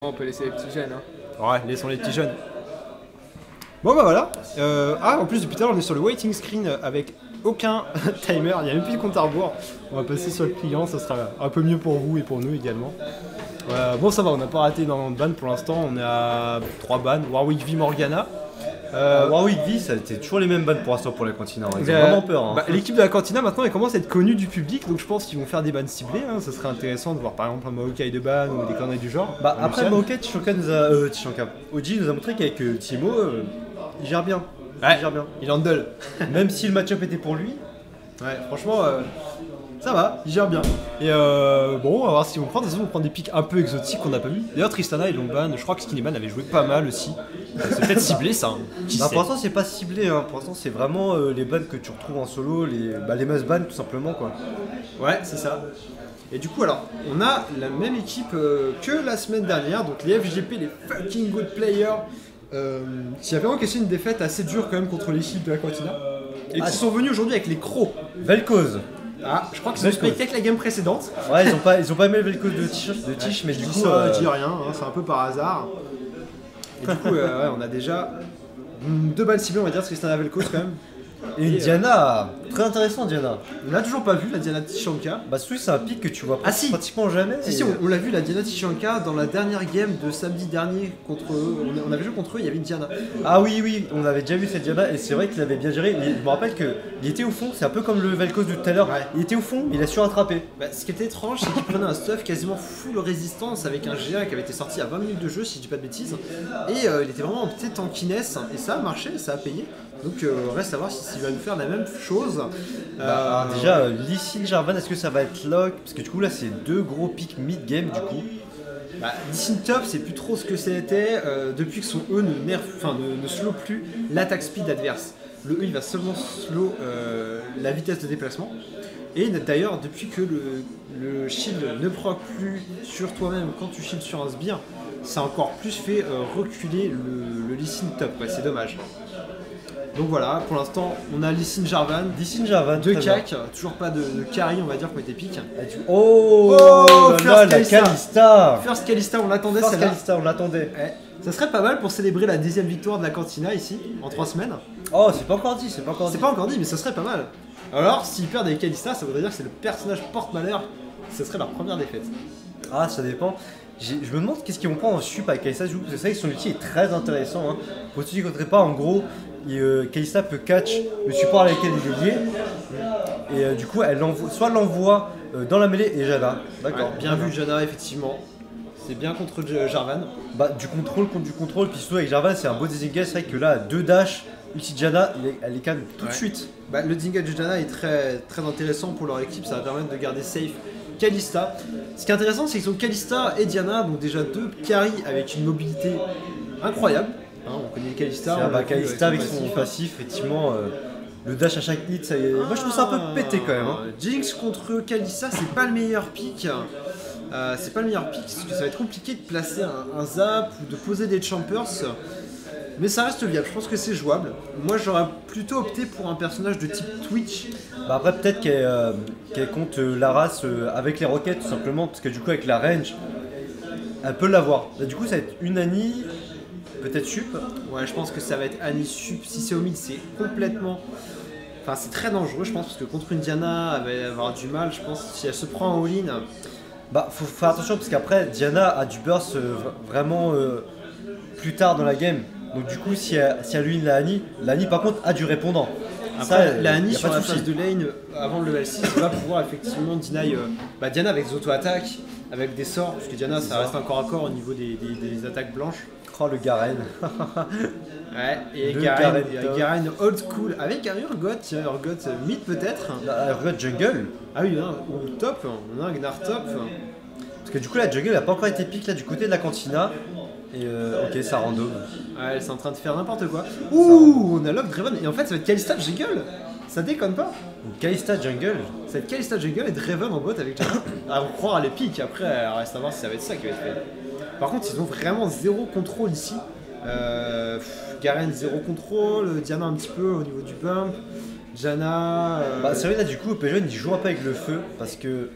On peut laisser les petits jeunes. Hein. Ouais, laissons les petits jeunes. Bon bah voilà. En plus depuis tout à l'heure on est sur le waiting screen avec aucun timer, il n'y a même plus de compte à rebours. On va passer sur le client, ça sera un peu mieux pour vous et pour nous également. Bon ça va, on n'a pas raté énormément de bans pour l'instant, on est à 3 bans, Warwick V Morgana. Warwick V, ça a été toujours les mêmes bans pour l'instant pour la cantina, hein. Ils ont vraiment peur. Hein. L'équipe de la cantina maintenant elle commence à être connue du public, donc je pense qu'ils vont faire des bans ciblés. Hein. Ça serait intéressant de voir par exemple un Maokai de ban ou des conneries du genre. Bah après Maokai, Tishanka nous a. Oji nous a montré qu'avec Timo, il gère bien. Ouais, il gère bien. Il handle. Même si le match-up était pour lui. Ouais, franchement, ça va, il gère bien. Et bon, on va voir si on prend. De toute façon, on prend des pics un peu exotiques qu'on n'a pas vu. D'ailleurs, Tristana et Longban, je crois que Skinnyman avait joué pas mal aussi. C'est peut-être ciblé ça. Hein. Bah, pour l'instant, c'est pas ciblé. Hein. Pour l'instant, c'est vraiment les bans que tu retrouves en solo, les must bans tout simplement quoi. Ouais, c'est ça. Et du coup, alors, on a la même équipe que la semaine dernière, donc les FGP, les fucking good players, qui avaient encaissé une défaite assez dure quand même contre l'équipe de la cantina. Et qui sont venus aujourd'hui avec les crocs. Vel'Koz. Ah, je crois qu'ils ont respecté avec la game précédente. Ouais, ils ont pas aimé le Vel'Koz de Tish, mais du coup. Ça dit rien, hein, c'est un peu par hasard. Et du coup, ouais, on a déjà 2 balles ciblées, on va dire, Tristana Vel'Koz quand même. Et une Diana, très intéressant Diana. On l'a toujours pas vu, la Diana Tishanka. Bah celui c'est un pic que tu vois si. pratiquement jamais. Si, on l'a vu la Diana Tishanka dans la dernière game de samedi dernier contre eux. On avait joué contre eux, il y avait une Diana. Ah oui, on avait déjà vu cette Diana et c'est vrai qu'il avait bien géré. Je me rappelle qu'il était au fond, c'est un peu comme le Vel'Koz de tout à l'heure. Ouais. Il était au fond, il a su rattraper. Bah, ce qui était étrange, c'est qu'il prenait un stuff quasiment full résistance avec un GA qui avait été sorti à 20 minutes de jeu, si je dis pas de bêtises. Et il était vraiment en petite tankiness et ça a marché, ça a payé. Donc reste à voir s'il va nous faire la même chose. Déjà, Lee Sin Jarvan, est-ce que ça va être lock? Parce que du coup là c'est 2 gros pics mid-game du coup. Bah, Lee Sin top, c'est plus trop ce que c'était depuis que son E ne slow plus l'attaque speed adverse. Le E il va seulement slow la vitesse de déplacement. Et d'ailleurs, depuis que le shield ne proc plus sur toi-même quand tu shield sur un sbire, ça a encore plus fait reculer le Lee Sin top, c'est dommage. Donc voilà, pour l'instant, on a Lee Sin Jarvan, 2 cac, toujours pas de carry, on va dire, qui ont été pique. La Kalista. First Kalista, on l'attendait celle-là. Kalista, on l'attendait. Ouais. Ça serait pas mal pour célébrer la 10e victoire de la cantina ici, en 3 semaines. Oh, c'est pas encore dit, c'est pas encore dit, mais ça serait pas mal. Alors, s'ils perdent avec Kalista, ça voudrait dire que c'est le personnage porte-malheur, ce serait leur première défaite. Ah, ça dépend. Je me demande qu'est-ce qu'ils vont prendre en sup avec Kalista, parce que c'est vrai que son ulti est très intéressant. Hein. Pour ceux qui ne connaîtraient pas, en gros, Kalista peut catch le support avec lequel il est lié. Et du coup, elle l'envoie dans la mêlée et Jana. D'accord, ouais, bien vu Jana, effectivement. C'est bien contre Jarvan. Bah, du contrôle contre du contrôle, puis surtout avec Jarvan, c'est un beau disengage. C'est vrai que là, 2 dash, ulti Jana, elle les calme tout de suite. Bah, le disengage de Jana est très, très intéressant pour leur équipe, ça va permettre de garder safe Kalista. Ce qui est intéressant, c'est qu'ils ont Kalista et Diana, donc déjà 2 carries avec une mobilité incroyable. Hein, on connaît Kalista. Kalista avec son passif, effectivement, le dash à chaque hit, moi je trouve ça un peu pété quand même. Hein. Jinx contre Kalista, c'est pas le meilleur pick. C'est pas le meilleur pick parce que ça va être compliqué de placer un zap ou de poser des champers. Mais ça reste viable, je pense que c'est jouable. Moi j'aurais plutôt opté pour un personnage de type Twitch. Bah après peut-être qu'elle compte la race avec les roquettes tout simplement, parce que du coup avec la range, elle peut l'avoir. Du coup ça va être une Annie, peut-être sup. Ouais, je pense que ça va être Annie sup. Si c'est au mid, c'est complètement... Enfin c'est très dangereux je pense, parce que contre une Diana, elle va avoir du mal, je pense, si elle se prend en all-in. Bah faut faire attention parce qu'après Diana a du burst vraiment plus tard dans la game. Donc du coup si elle lui la Annie par contre a du répondant. Après, la Annie sur la phase de lane avant le level 6 va pouvoir effectivement deny Diana avec des auto-attaques, avec des sorts, parce que Diana ça reste encore à corps au niveau des attaques blanches. Oh le Garen. Ouais, et Garen old school avec un Urgot mid peut-être. Urgot jungle. Ah oui, hein, ou top, on a un Gnar top. Parce que du coup la jungle n'a pas encore été pique là du côté de la cantina. Et ok, ça rando. Ouais, c'est en train de faire n'importe quoi. Ouh, on a Lock Draven. Et en fait, ça va être Kalista jungle. Ça déconne pas. Kalista jungle. Ça va être Kalista jungle et Draven en bot avec Jana. À vous croire à les piques. Après, reste à voir si ça va être ça qui va être fait. Par contre, ils ont vraiment zéro contrôle ici. Garen, zéro contrôle. Diana, un petit peu au niveau du bump. Jana. Bah, c'est vrai, là, du coup, Pejon il joue un peu avec le feu parce que.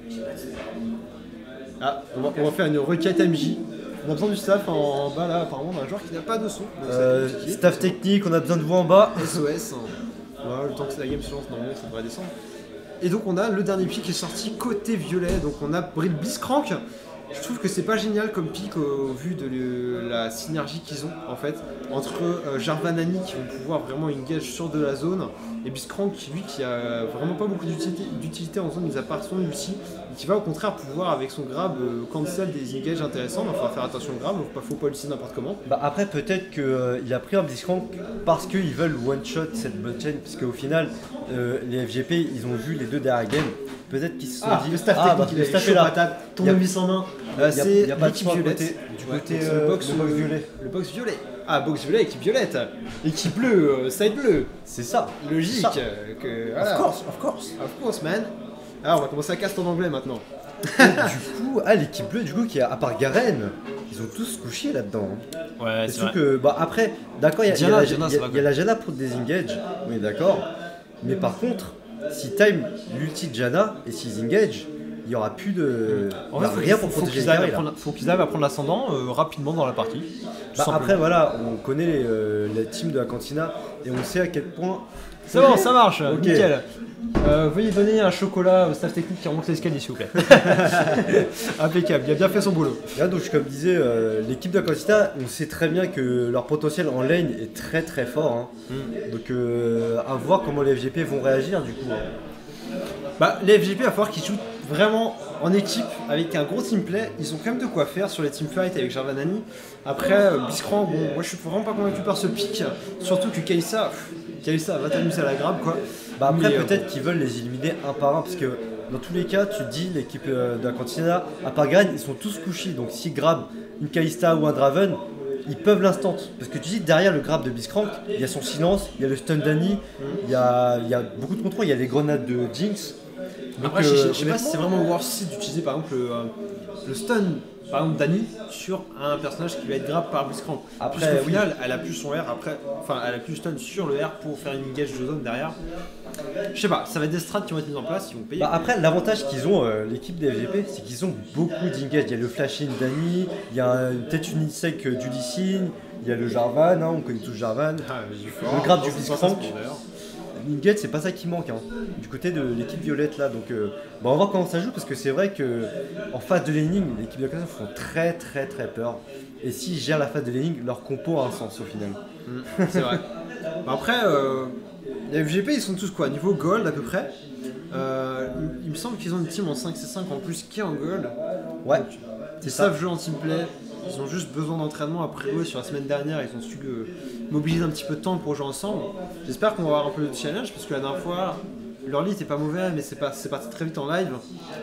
Ah, on va faire une requête MJ. On a besoin du staff en bas là, apparemment, on a un joueur qui n'a pas de son. Donc ça va être compliqué. Staff technique, on a besoin de vous en bas. SOS. Voilà, le temps que la game se lance, normalement ça devrait descendre. Et donc on a le dernier pick qui est sorti côté violet, donc on a Blitzcrank. Je trouve que c'est pas génial comme pick au vu de la synergie qu'ils ont en fait entre Jarvanani qui vont pouvoir vraiment engage sur de la zone et Blitzcrank lui qui a vraiment pas beaucoup d'utilité en zone mis à part son ulti et qui va au contraire pouvoir avec son grab cancel des engages intéressants. Il faudra faire attention au grab, faut pas l'utiliser n'importe comment. Bah après peut-être qu'il a pris un Blitzcrank parce qu'ils veulent one shot cette blockchain, parce qu'au final les FGP ils ont vu les deux derrière game. Peut-être qu'ils se sont dit le staff technique, le staff est là. Ton 800 mains. Il n'y a pas de l'équipe choix violette. du côté le box violet. Le box violet. Ah, box violet, équipe violette. Équipe bleue, side bleu. C'est ça. Logique. Ça. Voilà. Of course. Man. Alors, on va commencer à caster en anglais maintenant. Du coup, l'équipe bleue, du coup, qui a, à part Garen, ils ont tous couché là-dedans. Ouais, c'est sûr que, bah, après, d'accord, il y a la Janna pour désengage, oui, d'accord. Mais par contre, si time l'ulti de Janna et s'ils engage, il n'y aura plus de. En fait, rien pour protéger les carrés, là. faut qu'ils arrivent à prendre l'ascendant rapidement dans la partie. Bah, après, voilà, on connaît les teams de la Cantina et on sait à quel point. C'est bon, ça marche, Ok. nickel. Veuillez donner un chocolat au staff technique qui remonte l'escalier, s'il vous plaît. Impeccable, il a bien fait son boulot. Là, donc, comme disais, l'équipe de la Cantina, on sait très bien que leur potentiel en lane est très très fort. Hein. Donc, à voir comment les FGP vont réagir du coup. Hein. Bah, les FGP, il va falloir qu'ils jouent vraiment en équipe avec un gros teamplay. Ils ont quand même de quoi faire sur les teamfights avec Jarvanani. Après, Blitzcrank, bon, moi je suis vraiment pas convaincu par ce pick. Surtout que Kai'Sa va t'amuser à la grabe quoi. Bah après, Mais, peut-être qu'ils veulent les éliminer un par un, parce que dans tous les cas, tu te dis, l'équipe de la Cantina, à part Garen, ils sont tous couchés. Donc, s'ils grabent une Kalista ou un Draven, ils peuvent l'instant. Parce que tu dis, derrière le grab de Blitzcrank, il y a son silence, il y a le stun d'Annie, il y a beaucoup de contrôle, il y a les grenades de Jinx. Donc, Après, je sais pas si honnêtement, c'est vraiment worth it d'utiliser par exemple le stun par exemple d'Annie sur un personnage qui va être grab par Blitzcrank. Après, Puisqu'au oui. final, elle a plus son R après, enfin elle a plus stun sur le R pour faire une engage de zone derrière. Je sais pas, ça va être des strats qui vont être mis en place, ils vont payer. Bah après, l'avantage qu'ils ont, l'équipe des FGP, c'est qu'ils ont beaucoup d'engage. Il y a le flash-in d'Annie, il y a peut-être une insec du Lee Sin, il y a le Jarvan, hein, on connaît tous Jarvan. Le grab du Blitzcrank. L'engage, c'est pas ça qui manque, hein, du côté de l'équipe violette là. Donc, on va voir comment ça joue, parce que c'est vrai que en phase de laning, l'équipe de la classe font très très très peur. Et s'ils gèrent la phase de laning, leur compo a un sens au final. C'est vrai. Bah après, les FGP ils sont tous quoi, niveau gold à peu près. Il me semble qu'ils ont une team en 5c5 en plus qui est en gold. Ouais, Ils savent jouer en teamplay, ils ont juste besoin d'entraînement. Après eux, sur la semaine dernière, ils ont su mobiliser un petit peu de temps pour jouer ensemble. J'espère qu'on va avoir un peu de challenge parce que la dernière fois, leur lead était pas mauvais, mais c'est parti très vite en live.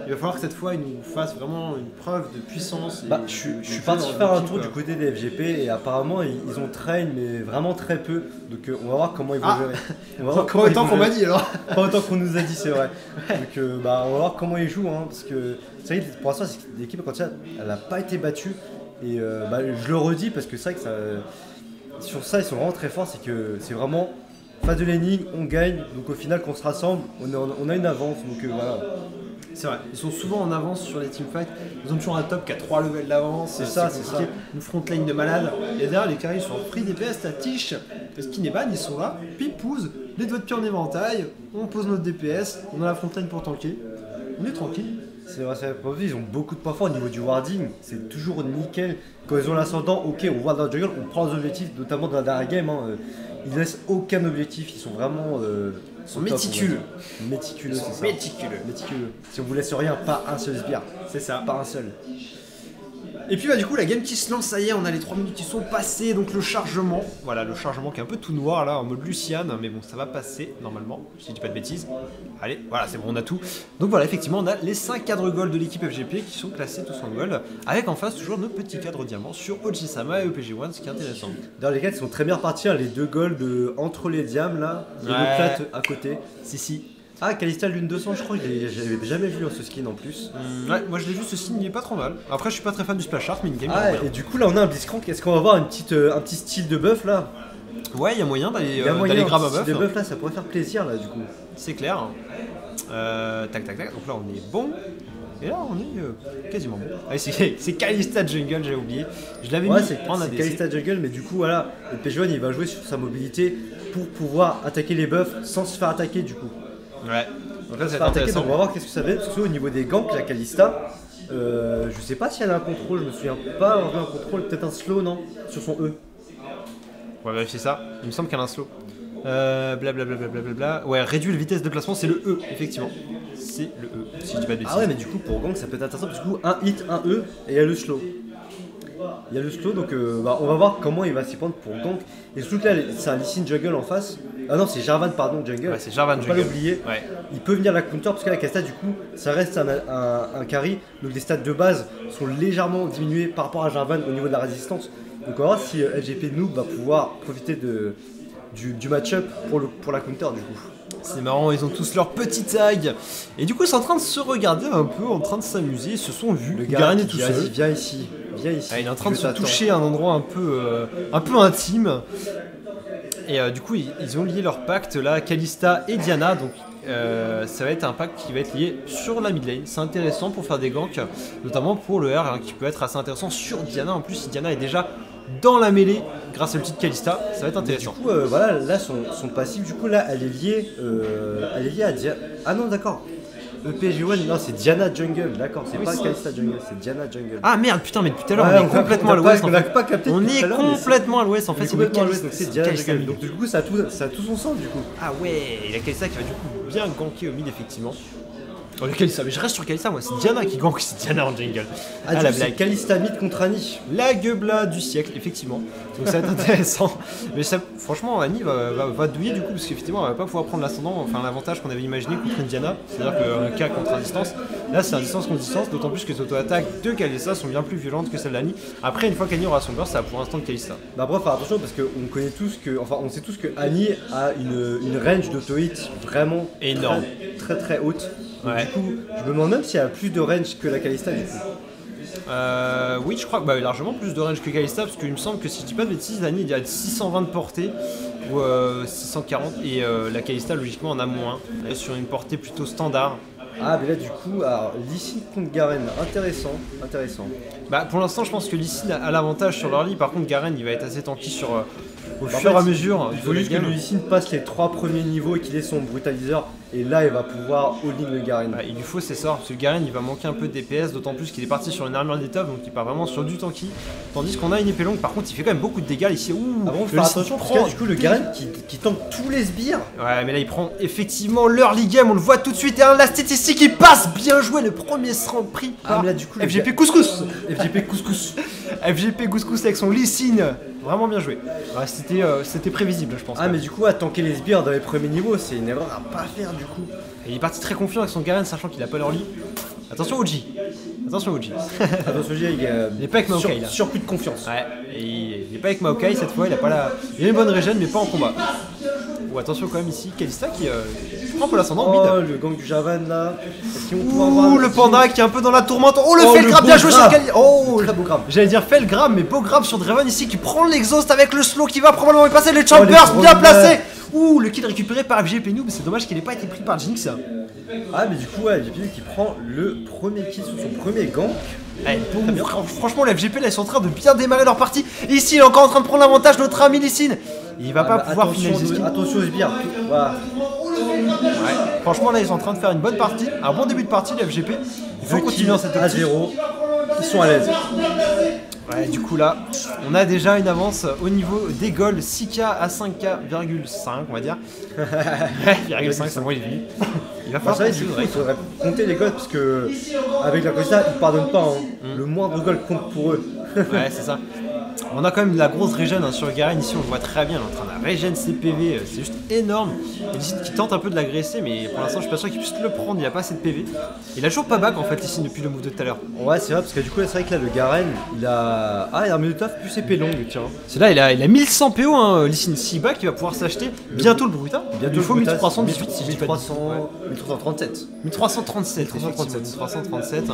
Il va falloir que cette fois, ils nous fassent vraiment une preuve de puissance. Bah, je suis parti faire un tour du côté des FGP et apparemment ils ont train mais vraiment très peu, donc on va voir comment ils vont gérer. On va voir Pas autant qu'on m'a dit alors. Pas autant qu'on nous a dit, c'est vrai. Donc on va voir comment ils jouent, hein, parce que c'est vrai que pour l'instant l'équipe quand elle n'a pas été battue et je le redis parce que c'est vrai que ça, sur ça ils sont vraiment très forts, c'est que c'est vraiment phase de laning, on gagne, donc au final quand on se rassemble, on a une avance, donc voilà. C'est vrai, ils sont souvent en avance sur les teamfights. Ils ont toujours un top qui a 3 levels d'avance. C'est ça. Une frontline de malade. Et derrière, les carrés sont free DPS, ta tiche. Parce qu'ils n'est ban, ils sont là, pipouse, les doigts de pied en éventail. On pose notre DPS, on a la frontline pour tanker. On est tranquille. C'est vrai, ils ont beaucoup de points forts au niveau du warding, c'est toujours nickel. Quand ils ont l'ascendant, ok, on voit dans le jungle, on prend les objectifs, notamment dans la dernière game. Hein, ils laissent aucun objectif, ils sont vraiment. Ils sont méticuleux. Méticuleux, c'est ça. Méticuleux. Si on vous laisse rien, pas un seul sbire. C'est ça. Pas un seul. Et puis du coup la game qui se lance, ça y est, on a les 3 minutes qui sont passées, donc le chargement. Voilà, le chargement qui est un peu tout noir là, en mode Luciane, mais bon ça va passer normalement, si je dis pas de bêtises. Allez, voilà, c'est bon, on a tout. Donc voilà, effectivement, on a les 5 cadres gold de l'équipe FGP qui sont classés tous en gold, avec en face toujours nos petits cadres diamants sur Ojisama et EPG1, ce qui est intéressant. D'ailleurs les gars, ils sont très bien repartis, hein, les 2 golds entre les diams là, et le plat à côté. Si. Ah, Kalista Lune 200, je crois que j'avais jamais vu ce skin en plus. Ouais, moi je l'ai vu, ce skin il est pas trop mal. Après je suis pas très fan du splash art, mais une game. Ah, et du coup là on a un Blitzcrank, est-ce qu'on va avoir un petit style de buff là? Ouais, il y a moyen d'aller un grab un style buff. de buff là, ça pourrait faire plaisir là du coup. C'est clair. Tac. Donc là on est bon. Et là, on est quasiment bon. Allez, c'est Kalista Jungle, j'ai oublié. Je l'avais Ouais, mis c'est en ADC. Kalista Jungle, mais du coup, voilà, le PG1 il va jouer sur sa mobilité pour pouvoir attaquer les buffs sans se faire attaquer du coup. Ouais. Donc là, Se c'est faire attaquer, intéressant. donc on va voir qu'est-ce que ça va être, surtout au niveau des ganks, la Kalista. Je sais pas si elle a un contrôle, je me souviens pas avoir vu un contrôle, peut-être un slow, non? Sur son E. On va vérifier ça. Il me semble qu'elle a un slow. Blablabla. Ouais, réduit la vitesse de déplacement, c'est le E, effectivement. C'est le E, si je dis pas de bêtises. Ah ouais, mais du coup, pour gank, ça peut être intéressant, parce que du coup, un hit, un E, et il y a le slow. Il y a le slow, donc on va voir comment il va s'y prendre pour gank. Et surtout que là, c'est un Lee Sin jungle en face. Ah non, c'est Jarvan, pardon, jungle. Ouais, c'est Jarvan Faut pas Jungle. l'oublier. Ouais. Il peut venir la counter, parce que la Casta, du coup, ça reste un carry. Donc les stats de base sont légèrement diminués par rapport à Jarvan au niveau de la résistance. Donc on va voir si LGP Noob va pouvoir profiter du match-up pour la counter, du coup. C'est marrant, ils ont tous leur petit tag. Et du coup, ils sont en train de se regarder un peu, en train de s'amuser. Ils se sont vus. Le Garen gars est tout dit, seul. vas-y, viens ici, viens ici. Ah, il est en train de Je se t'attends. toucher à un endroit un peu intime. Et du coup, ils ont lié leur pacte là, Kalista et Diana. Donc, ça va être un pacte qui va être lié sur la mid lane. C'est intéressant pour faire des ganks, notamment pour le R, hein, qui peut être assez intéressant sur Diana. En plus, si Diana est déjà dans la mêlée grâce à le titre Kalista, ça va être intéressant. Du coup, voilà, là, son passif, du coup, là, elle est liée à Diana. Ah non, d'accord. EPG1, non, c'est Diana Jungle, d'accord, c'est Oui, pas c'est- Kalista Jungle, c'est Diana Jungle. Ah merde, putain, mais depuis tout à l'heure, Ouais, on est complètement à l'ouest. on n'a pas capté. On depuis est tout à l'heure, mais complètement à l'ouest. En c'est- fait, on est c'est le complètement à l'ouest, donc Kalista. c'est Diana Kalista Jungle. mid. Donc, du coup, ça a tout son sens, du coup. Ah ouais, et la Kalista qui va du coup bien ganker au mid, effectivement. Oh, le Kalista, mais je reste sur Kalista, moi, c'est Diana qui gank, c'est Diana en jungle. Ah, Ah, du la coup, c'est blague. Kalista mid contre Annie. La gueubla du siècle, effectivement. Donc ça va être intéressant. Mais ça, franchement, Annie va douiller du coup, parce qu'effectivement, elle va pas pouvoir prendre l'ascendant, enfin l'avantage qu'on avait imaginé contre une Diana. C'est-à-dire qu'un cas contre un distance. Là, c'est un distance contre distance, d'autant plus que les auto-attaques de Kalista sont bien plus violentes que celles d'Annie. Après, une fois qu'Annie aura son burst, ça va pour l'instant de Kalista. Bah après, faut faire attention parce qu'on connaît tous que, enfin, on sait tous que Annie a une range d'auto-hit vraiment Énorme. très haute. Donc, Ouais. du coup, je me demande même s'il y a plus de range que la Kalista du coup. Oui, je crois que largement plus de range que Kalista, parce qu'il me semble que si je dis pas de bêtises, Annie il y a 620 de portée ou 640, et la Kalista logiquement en a moins. Elle est sur une portée plutôt standard. Ah, mais là du coup, alors Lee Sin contre Garen, intéressant. Bah, pour l'instant, je pense que Lee Sin a l'avantage sur leur lit. Par contre, Garen il va être assez tanky sur au En fur et fait, à mesure. Il faut de la juste que game. Lee Sin passe les 3 premiers niveaux et qu'il ait son brutaliseur, et là il va pouvoir all-in le Garen. Bah, il lui faut ses sorts, parce que Garen il va manquer un peu de DPS, d'autant plus qu'il est parti sur une armure d'étoffe, donc il part vraiment sur du tanky. Tandis qu'on a une épée longue, par contre il fait quand même beaucoup de dégâts ici. Ouh, Ah bon, faut le faire Lee Sin attention parce prend- que du coup le Garen qui tank tous les sbires. Ouais, mais là il prend effectivement l'early game, on le voit tout de suite, et un last statistique qui passe, bien joué, le premier round pris Ah, par mais là du coup le FGP Couscous. FGP Couscous. FGP Couscous avec son Lee Sin, vraiment bien joué. Ouais, c'était prévisible, je pense. Ah mais du coup à tanker les sbires dans les premiers niveaux c'est une erreur à pas faire du coup. Et il est parti très confiant avec son Garen, sachant qu'il a pas l'early. Attention OG. Attention OG. Attention il Il est pas avec Maokai là. surplus de confiance. Ouais, et il est pas avec Maokai cette fois, il a pas la. Il a une bonne régène mais pas en combat. Ou attention quand même ici, Kalista qui prend pour l'ascendant en Oh mid. le gang du Javan là. Est-ce qu'ils vont pouvoir avoir Ouh, un le petit- panda qui est un peu dans la tourmente. Oh, le Oh, fait le grab, beau bien joué sur grab. Kali. Oh, Très beau grab. j'allais dire fait le grab, mais beau grab sur Draven ici qui prend l'exhaust avec le slow qui va probablement y passer. Le champ Oh, les burst bien gros placé. Ouh, le kill récupéré par FGP Noob, c'est dommage qu'il ait pas été pris par Jinx. Ah mais du coup ouais j'ai qui prend le premier kill sur son premier gank. Eh, franchement, le FGP là, ils sont en train de bien démarrer leur partie. Et ici, il est encore en train de prendre l'avantage, notre ami Lee Sin. Il va Ah, pas bah, pouvoir attention, finaliser ce kill. attention aux sbires. Voilà. Ouais. Franchement, là, ils sont en train de faire une bonne partie, un bon début de partie, le FGP. Il faut continuer dans cette à optique. 0. Ils sont à l'aise. Ouais, du coup, là, on a déjà une avance au niveau des goals 6K à 5K,5, on va dire. Ouais, 0,5, c'est bon, il est venu. Il va Bah, falloir ça, passer du au coup, vrai. il faudrait compter les goals parce que avec la Costa, ils pardonnent pas. Hein. Mm. Le moindre goal compte pour eux. Ouais, c'est ça. On a quand même de la grosse régène hein, sur Garen ici, on le voit très bien, il est en train de régène ses PV, c'est juste énorme. Il décide qu'il tente un peu de l'agresser, mais pour l'instant je suis pas sûr qu'il puisse le prendre, il a pas assez de PV. Il a toujours pas back en fait ici depuis le move de tout à l'heure. Ouais, c'est vrai parce que du coup, là, c'est vrai que là, le Garen, il a. Ah, il a un minute off plus épée longue, tiens. C'est là, il a 1100 PO, hein, Lee Sin 6 back, il va pouvoir s'acheter bientôt le Bruta. Il lui faut 1318 si je dis pas de bêtises. 1337. 1337, 1337. 1337.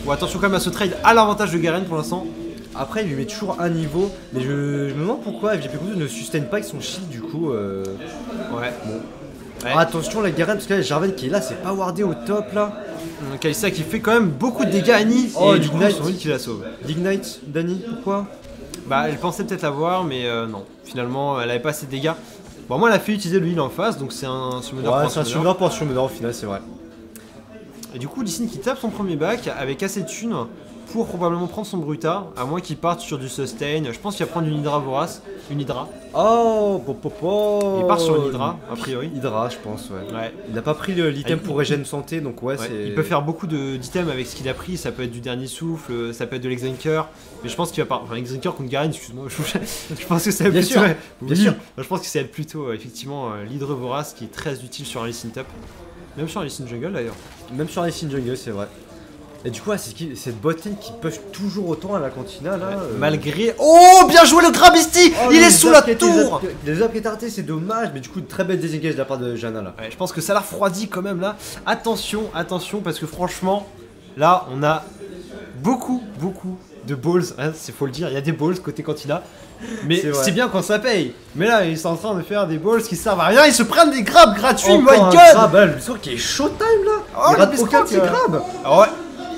Bon, attention quand même à ce trade à l'avantage de Garen pour l'instant. Après, il lui met toujours un niveau, mais je me demande pourquoi FGP Kuzu ne sustain pas avec son shield du coup. Ouais. Bon. Ouais. Ah, attention la Garen, parce que là, Jarvan qui est là, c'est pas wardé au top là. Kalista qui fait quand même beaucoup de dégâts à Annie. Oh, et du coup, Ignite. son ult qui la sauve. L'ignite, Dani, pourquoi? Bah, elle pensait peut-être l'avoir, mais non. Finalement, elle avait pas assez de dégâts. Bon, moi, elle a fait utiliser le heal en face, donc c'est un summoner Ouais, pour c'est un summoner pour un summoner au final, c'est vrai. Et du coup, Lee Sin qui tape son premier back avec assez de thunes pour probablement prendre son Bruta, à moins qu'il parte sur du sustain. Je pense qu'il va prendre une Hydra vorace. Une Hydra. Oh, popopo. Il part sur une Hydra, a priori. Hydra, je pense, ouais. Ouais. Il n'a pas pris l'item pour régène santé, donc ouais, Ouais, c'est. il peut faire beaucoup d'items avec ce qu'il a pris, ça peut être du dernier souffle, ça peut être de l'exanker, mais je pense qu'il va pas. Enfin, l'exanker contre Garen, excuse-moi, je pense que c'est Bien plutôt. sûr, Ouais, bien oui. sûr. Je pense que c'est plutôt effectivement l'Hydre vorace qui est très utile sur un Lee Sin top. Même sur un Lee Sin jungle d'ailleurs. Même sur les Sin Jungle, c'est vrai. Et du coup, c'est cette botlane qui push toujours autant à la cantina là. Malgré. Oh, bien joué le Grabisti. Oh, il les est sous la up qui a été- tour. Les up qui étaient ratés, c'est dommage, mais du coup, très belle désengage de la part de Janna là. Ouais, je pense que ça l'a refroidi quand même là. Attention, attention, parce que franchement, là, on a beaucoup de balls. Hein, c'est faut le dire, il y a des balls côté cantina. Mais C'est vrai. c'est bien quand ça paye. Mais là, ils sont en train de faire des balls qui servent à rien. Ils se prennent des grabs gratuits, Encore my un god. grab, là, le sort qui est showtime là. Oh, Il le rate Biscroc, aucun de ses euh. grabs. Ah ouais.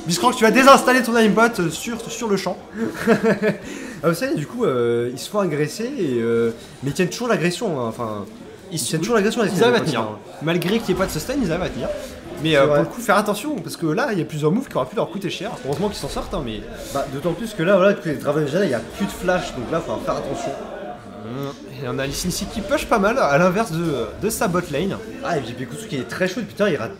Biscroc, tu vas désinstaller ton aimbot sur le champ. Ah, vous savez, du coup, ils se font agresser, mais ils tiennent toujours l'agression. Hein. Enfin, ils tiennent toujours l'agression. Ils arrivent à tenir. Malgré qu'il n'y ait pas de sustain, ils arrivent à tenir. Mais C'est pour vrai. le coup, faire attention, parce que là, il y a plusieurs moves qui auraient pu leur coûter cher. Heureusement qu'ils s'en sortent, hein, mais. Bah, d'autant plus que là, voilà, que les Draven Janna, il n'y a plus de flash, donc là, il faut faire attention. Et on a Lee Sin ici qui push pas mal, à l'inverse de sa bot lane. Ah, et puis Kusu qui est très chaud, putain, il rate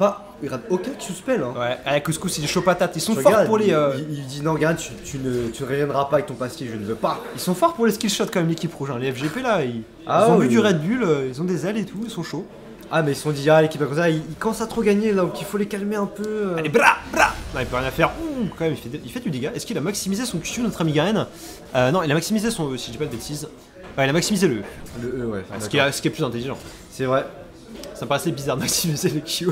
aucun Q-spell. Hein. Ouais, avec Couscous, il est chaud patate. Ils sont Tu forts regardes, pour les. il dit non, Garen, tu ne reviendras pas avec ton pastier, je ne veux pas. Ils sont forts pour les skill shots quand même, l'équipe rouge. Hein. Les FGP là, ils Ah ont oui. bu du Red Bull, ils ont des ailes et tout, ils sont chauds. Ah, mais ils se sont dit, ah, l'équipe comme ça, ils commencent à trop gagner là, donc il faut les calmer un peu. Allez, bra. Non, il peut rien faire. Quand même, il fait du dégât. Est-ce qu'il a maximisé son Q, notre ami Garen? Non, il a maximisé son E, si je dis pas de bêtises. Ouais, il a maximisé le E. Le E, ouais. Ce d'accord. qui est plus intelligent. C'est vrai. Ça me paraissait bizarre de maximiser le Q.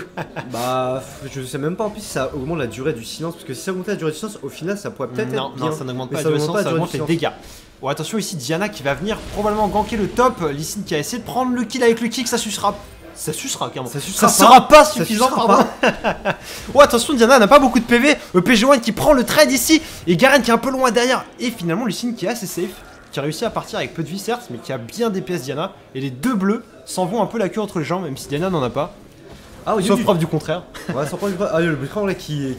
Bah, je sais même pas en plus si ça augmente la durée du silence, parce que si ça augmentait la durée du silence, au final, ça pourrait peut-être Non, être bien. non, ça n'augmente Mais pas ça la durée augmente pas ça la augmente les durée du dégâts. Bon, attention ici, Diana qui va venir probablement ganker le top. Lee Sin qui a essayé de prendre le kill avec le kick, ça sucera. Ça sucera carrément. Ça sucera pas. sera pas Ça suffisant, sucera pardon. Oh, attention, Diana n'a pas beaucoup de PV. PG1 qui prend le trade ici. Et Garen qui est un peu loin derrière. Et finalement, Lee Sin qui est assez safe. Qui a réussi à partir avec peu de vie, certes, mais qui a bien DPS Diana. Et les deux bleus s'en vont un peu la queue entre les jambes, même si Diana n'en a pas. Ah, oui, Sauf preuve du contraire. Ouais, sans prendre ah, le Butran là qui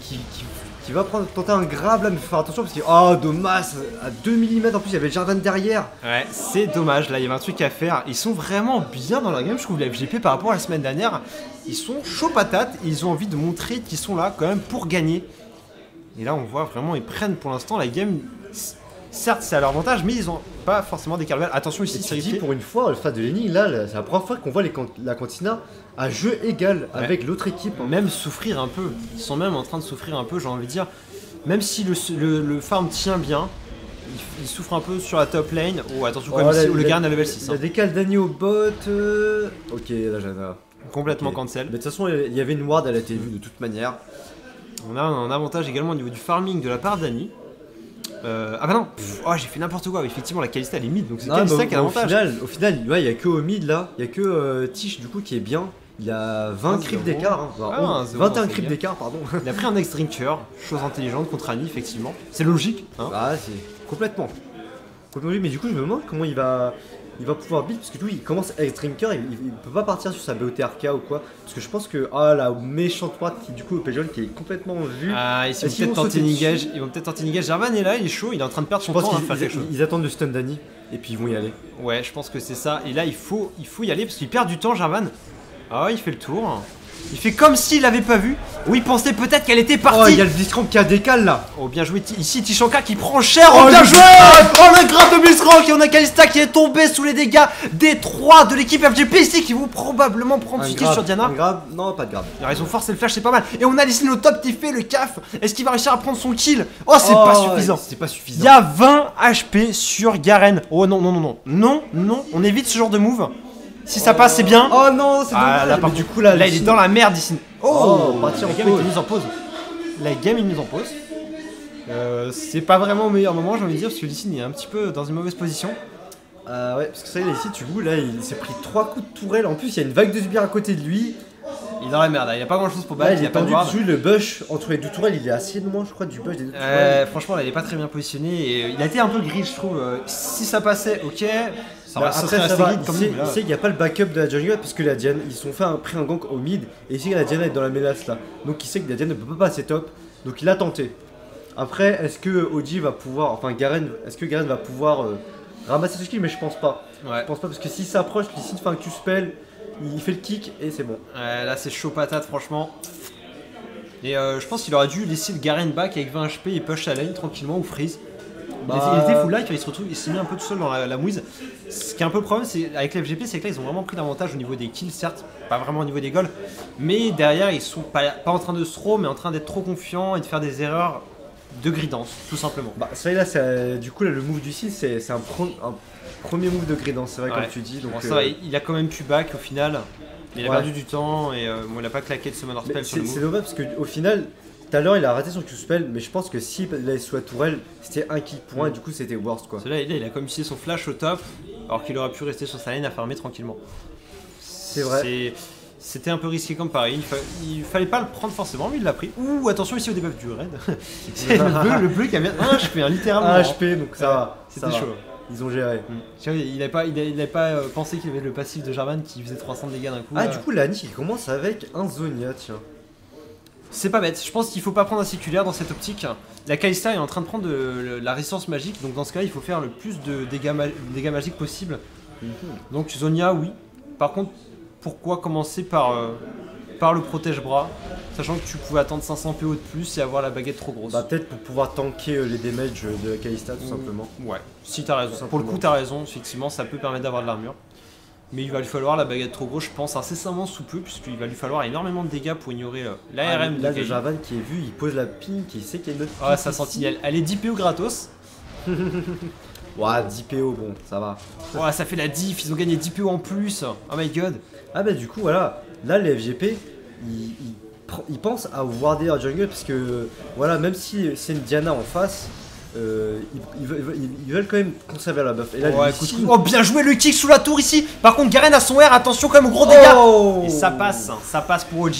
va tenter un grab là, mais faut faire attention parce que. Oh, dommage, à 2 mm en plus, il y avait le Jarvan derrière. Ouais, c'est dommage, là il y avait un truc à faire. Ils sont vraiment bien dans la game, je trouve, la FGP par rapport à la semaine dernière. Ils sont chauds patates, et ils ont envie de montrer qu'ils sont là quand même pour gagner. Et là on voit vraiment, ils prennent pour l'instant la game. Certes, c'est à leur avantage, mais ils ont pas forcément des carvels. Attention ici, Et c'est tu dis pour une fois, le stade de l'énigme là, c'est la première fois qu'on voit la cantina à jeu égal Ouais. avec l'autre équipe. Hein. même souffrir un peu. Ils sont même en train de souffrir un peu, j'ai envie de dire. Même si le farm tient bien, il souffre un peu sur la top lane. Oh, attention, quand même, là, ici, le il a- Garen à level 6. Il a hein. décalé Dany au bot. Ok, là j'avais. Complètement Ok. cancel. Mais de toute façon, il y avait une ward, elle a été vue de toute manière. On a un avantage également au niveau du farming de la part d'Annie. Ah bah non, oh, j'ai fait n'importe quoi. Effectivement, la Kalista elle est mid, donc c'est Non, Kalista mais qui a l'avantage. au final, ouais, il y a que au mid là, il y a que Tish du coup qui est bien. Il a 20 1-0. creeps d'écart. Hein. Enfin, Ah, 1-0 21 dans creeps cette d'écart, pardon. Il a pris un ex-drinker, chose intelligente contre Annie, effectivement. C'est logique, hein. Bah, c'est complètement. Complètement, mais du coup, je me demande comment il va pouvoir beat parce que lui, il commence avec Drinker, il peut pas partir sur sa BOTRK ou quoi. Parce que je pense que la méchante droite qui du coup PG1 qui est complètement vue. Ah, ils Est-ce vont qu'ils peut-être vont tenter sauter Nigage. dessus Ils vont peut-être tenter Nigage. Jarvan est là, il est chaud, il est en train de perdre Je son pense temps à faire quelque qu'ils chose. ils attendent le stun Dany et puis ils vont y aller. Ouais, je pense que c'est ça. Et là, il faut y aller parce qu'il perd du temps, Jarvan. Ah, il fait le tour. Il fait comme s'il l'avait pas vu. Ou il pensait peut-être qu'elle était Oh, partie. il y a le Blitzcrank qui a décale là. Oh, bien joué ici Tishanka qui prend cher. Oh, Oh, bien le joué. Oh, le grab de Blitzcrank. Et on a Kalista qui est tombé sous les dégâts des 3 de l'équipe FGP ici qui vont probablement prendre ce kill sur Diana. Un grab, non, pas de grab. Il a raison, force et le flash, c'est pas mal. Et on a Lee Sin au top qui fait le CAF. Est-ce qu'il va réussir à prendre son kill? Oh, c'est pas suffisant. C'est pas Il suffisant. y a 20 HP sur Garen. Oh non, non, non, non. Non, non, on évite ce genre de move. Si ça passe, c'est bien. Oh non, c'est Ah, dommage. là, par mais du du coup là, il est dans la merde ici. Oh, parti en la game pause. est mise en pause. La game est mise en pause. C'est pas vraiment au meilleur moment, j'ai envie de dire, parce que Lee Sin est un petit peu dans une mauvaise position. Ah ouais, parce que ça y est, ici, tu vois, là, il s'est pris 3 coups de tourelle. En plus, il y a une vague de sbires à côté de lui. Il est dans la merde, là. Il a pas grand chose pour Bah, battre, il a est pas de tendu ward. dessus, le bush entre les deux tourelles, il est assez loin, je crois, du bush des deux tourelles. Franchement, là, il est pas très bien positionné et il a été un peu gris, je trouve. Si ça passait, ok. Ça Bah, reste après, ça resté va, grid comme il nous, là. sait qu'il n'y a pas le backup de la jungle parce que la Diana, ils se sont pris un gank au mid et il sait que la Diana est dans la menace là. Donc il sait que la Diana ne peut pas passer top, donc il a tenté. Après, est-ce que OG va pouvoir, enfin Garen, est-ce que Garen va pouvoir ramasser ce kill? Mais je pense pas. Ouais. Je pense pas parce que s'il s'approche, Lee fait un Q-spell, il fait le kick et c'est bon. Là, c'est chaud patate, franchement. Et je pense qu'il aurait dû laisser le Garen back avec 20 HP et push à lane tranquillement ou freeze. Bah, Il était full life, il s'est mis un peu tout seul dans la mouise. Ce qui est un peu le problème avec l'FGP, c'est que là ils ont vraiment pris l'avantage au niveau des kills, certes, pas vraiment au niveau des goals, mais derrière ils sont pas en train de se throw, mais en train d'être trop confiants et de faire des erreurs de gridance, tout simplement. Bah, ça y est, là, du coup, là, le move du 6, c'est un premier move de gridance, c'est vrai, Ouais. comme tu dis. Donc, Bon, ça va, il a quand même pu back au final, mais il a Ouais. perdu du temps et bon, il a pas claqué de summoner spell sur le c'est move. dommage parce qu'au final, tout à l'heure, il a raté son Q-spell, mais je pense que s'il allait sous la tourelle, c'était un kill point et du coup, c'était worst quoi. Celui-là, il a comme utilisé son flash au top, alors qu'il aurait pu rester sur sa lane à farmer tranquillement. C'est vrai. C'était un peu risqué comme pareil, il fallait pas le prendre forcément, mais il l'a pris. Ouh, attention ici au debuff du raid. C'est le bleu qui avait un HP, hein, littéralement. Un HP, donc ça va. C'était ça va. chaud. Ils ont géré. Tu vois, il n'avait pas pensé qu'il avait le passif de Jarvan qui faisait 300 de dégâts d'un coup. Ah, du coup, Lani, il commence avec un Zonia, tiens. C'est pas bête, je pense qu'il faut pas prendre un séculaire dans cette optique. La Kalista est en train de prendre de la résistance magique, donc dans ce cas il faut faire le plus de dégâts magiques possible. Donc Zonia, oui. Par contre, pourquoi commencer par le protège-bras, sachant que tu pouvais attendre 500 PO de plus et avoir la baguette trop grosse. Bah, peut-être pour pouvoir tanker les damages de la Kalista, tout simplement. Ouais, si t'as raison. Tout Pour le coup, simplement. t'as raison, effectivement, ça peut permettre d'avoir de l'armure. Mais il va lui falloir la baguette trop grosse, je pense, incessamment sous peu, puisqu'il va lui falloir énormément de dégâts pour ignorer l'ARM Là, de le Kali. Jarvan qui est vu, il pose la pink, il sait qu'il y a une autre Ah, pink sa ici. sentinelle, elle est 10 PO gratos. Ouah, 10 PO, bon, ça va. Ouais, ça fait la diff, ils ont gagné 10 PO en plus. Oh my god. Ah bah du coup voilà, là les FGP, ils pensent à warder leur jungle parce que voilà, même si c'est une Diana en face, ils veulent quand même conserver la buff. Et là, Ouais, lui, écoute, si- oh, bien joué le kick sous la tour ici. Par contre, Garen a son R, attention quand même aux gros dégâts. Oh Et ça passe pour OG.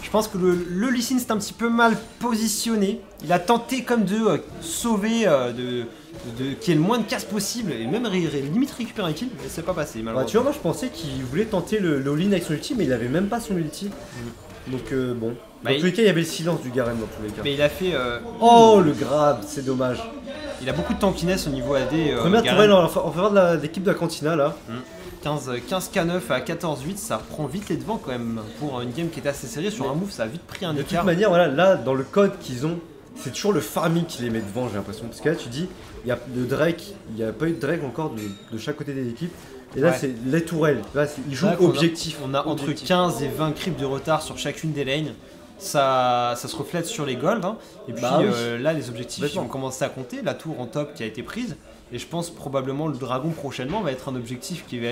Je pense que le Lee Sin c'est un petit peu mal positionné. Il a tenté comme de sauver, qu'il y ait le moins de casse possible et même limite récupérer un kill, mais c'est pas passé Bah, malheureusement. tu vois, moi je pensais qu'il voulait tenter le all-in avec son ulti, mais il avait même pas son ulti. Donc bon. Bah, Dans tous les cas, il y avait le silence du Garen dans tous les cas. Mais il a fait, Oh le grab, c'est dommage. il a beaucoup de tankiness au niveau AD. Première Garen. tourelle en faveur de l'équipe de la Cantina là. 15 K9 à 14-8, ça reprend vite les devants quand même. Pour une game qui était assez serrée, sur un move, ça a vite pris un De toute écart. manière, voilà, là dans le code qu'ils ont, c'est toujours le farming qui les met devant, j'ai l'impression. Parce que là, tu dis, il y a le Drake, il n'y a pas eu de Drake encore de chaque côté des équipes. Et là, Ouais. c'est les tourelles. Là, ils jouent C'est vrai qu'on a- objectif. On a entre Objectif. 15 et 20 creeps de retard sur chacune des lanes. Ça se reflète sur les golds. Hein. Et puis Bah oui. là, les objectifs ils Complètement. vont commencer à compter. La tour en top qui a été prise. Et je pense probablement le dragon prochainement va être un objectif qui va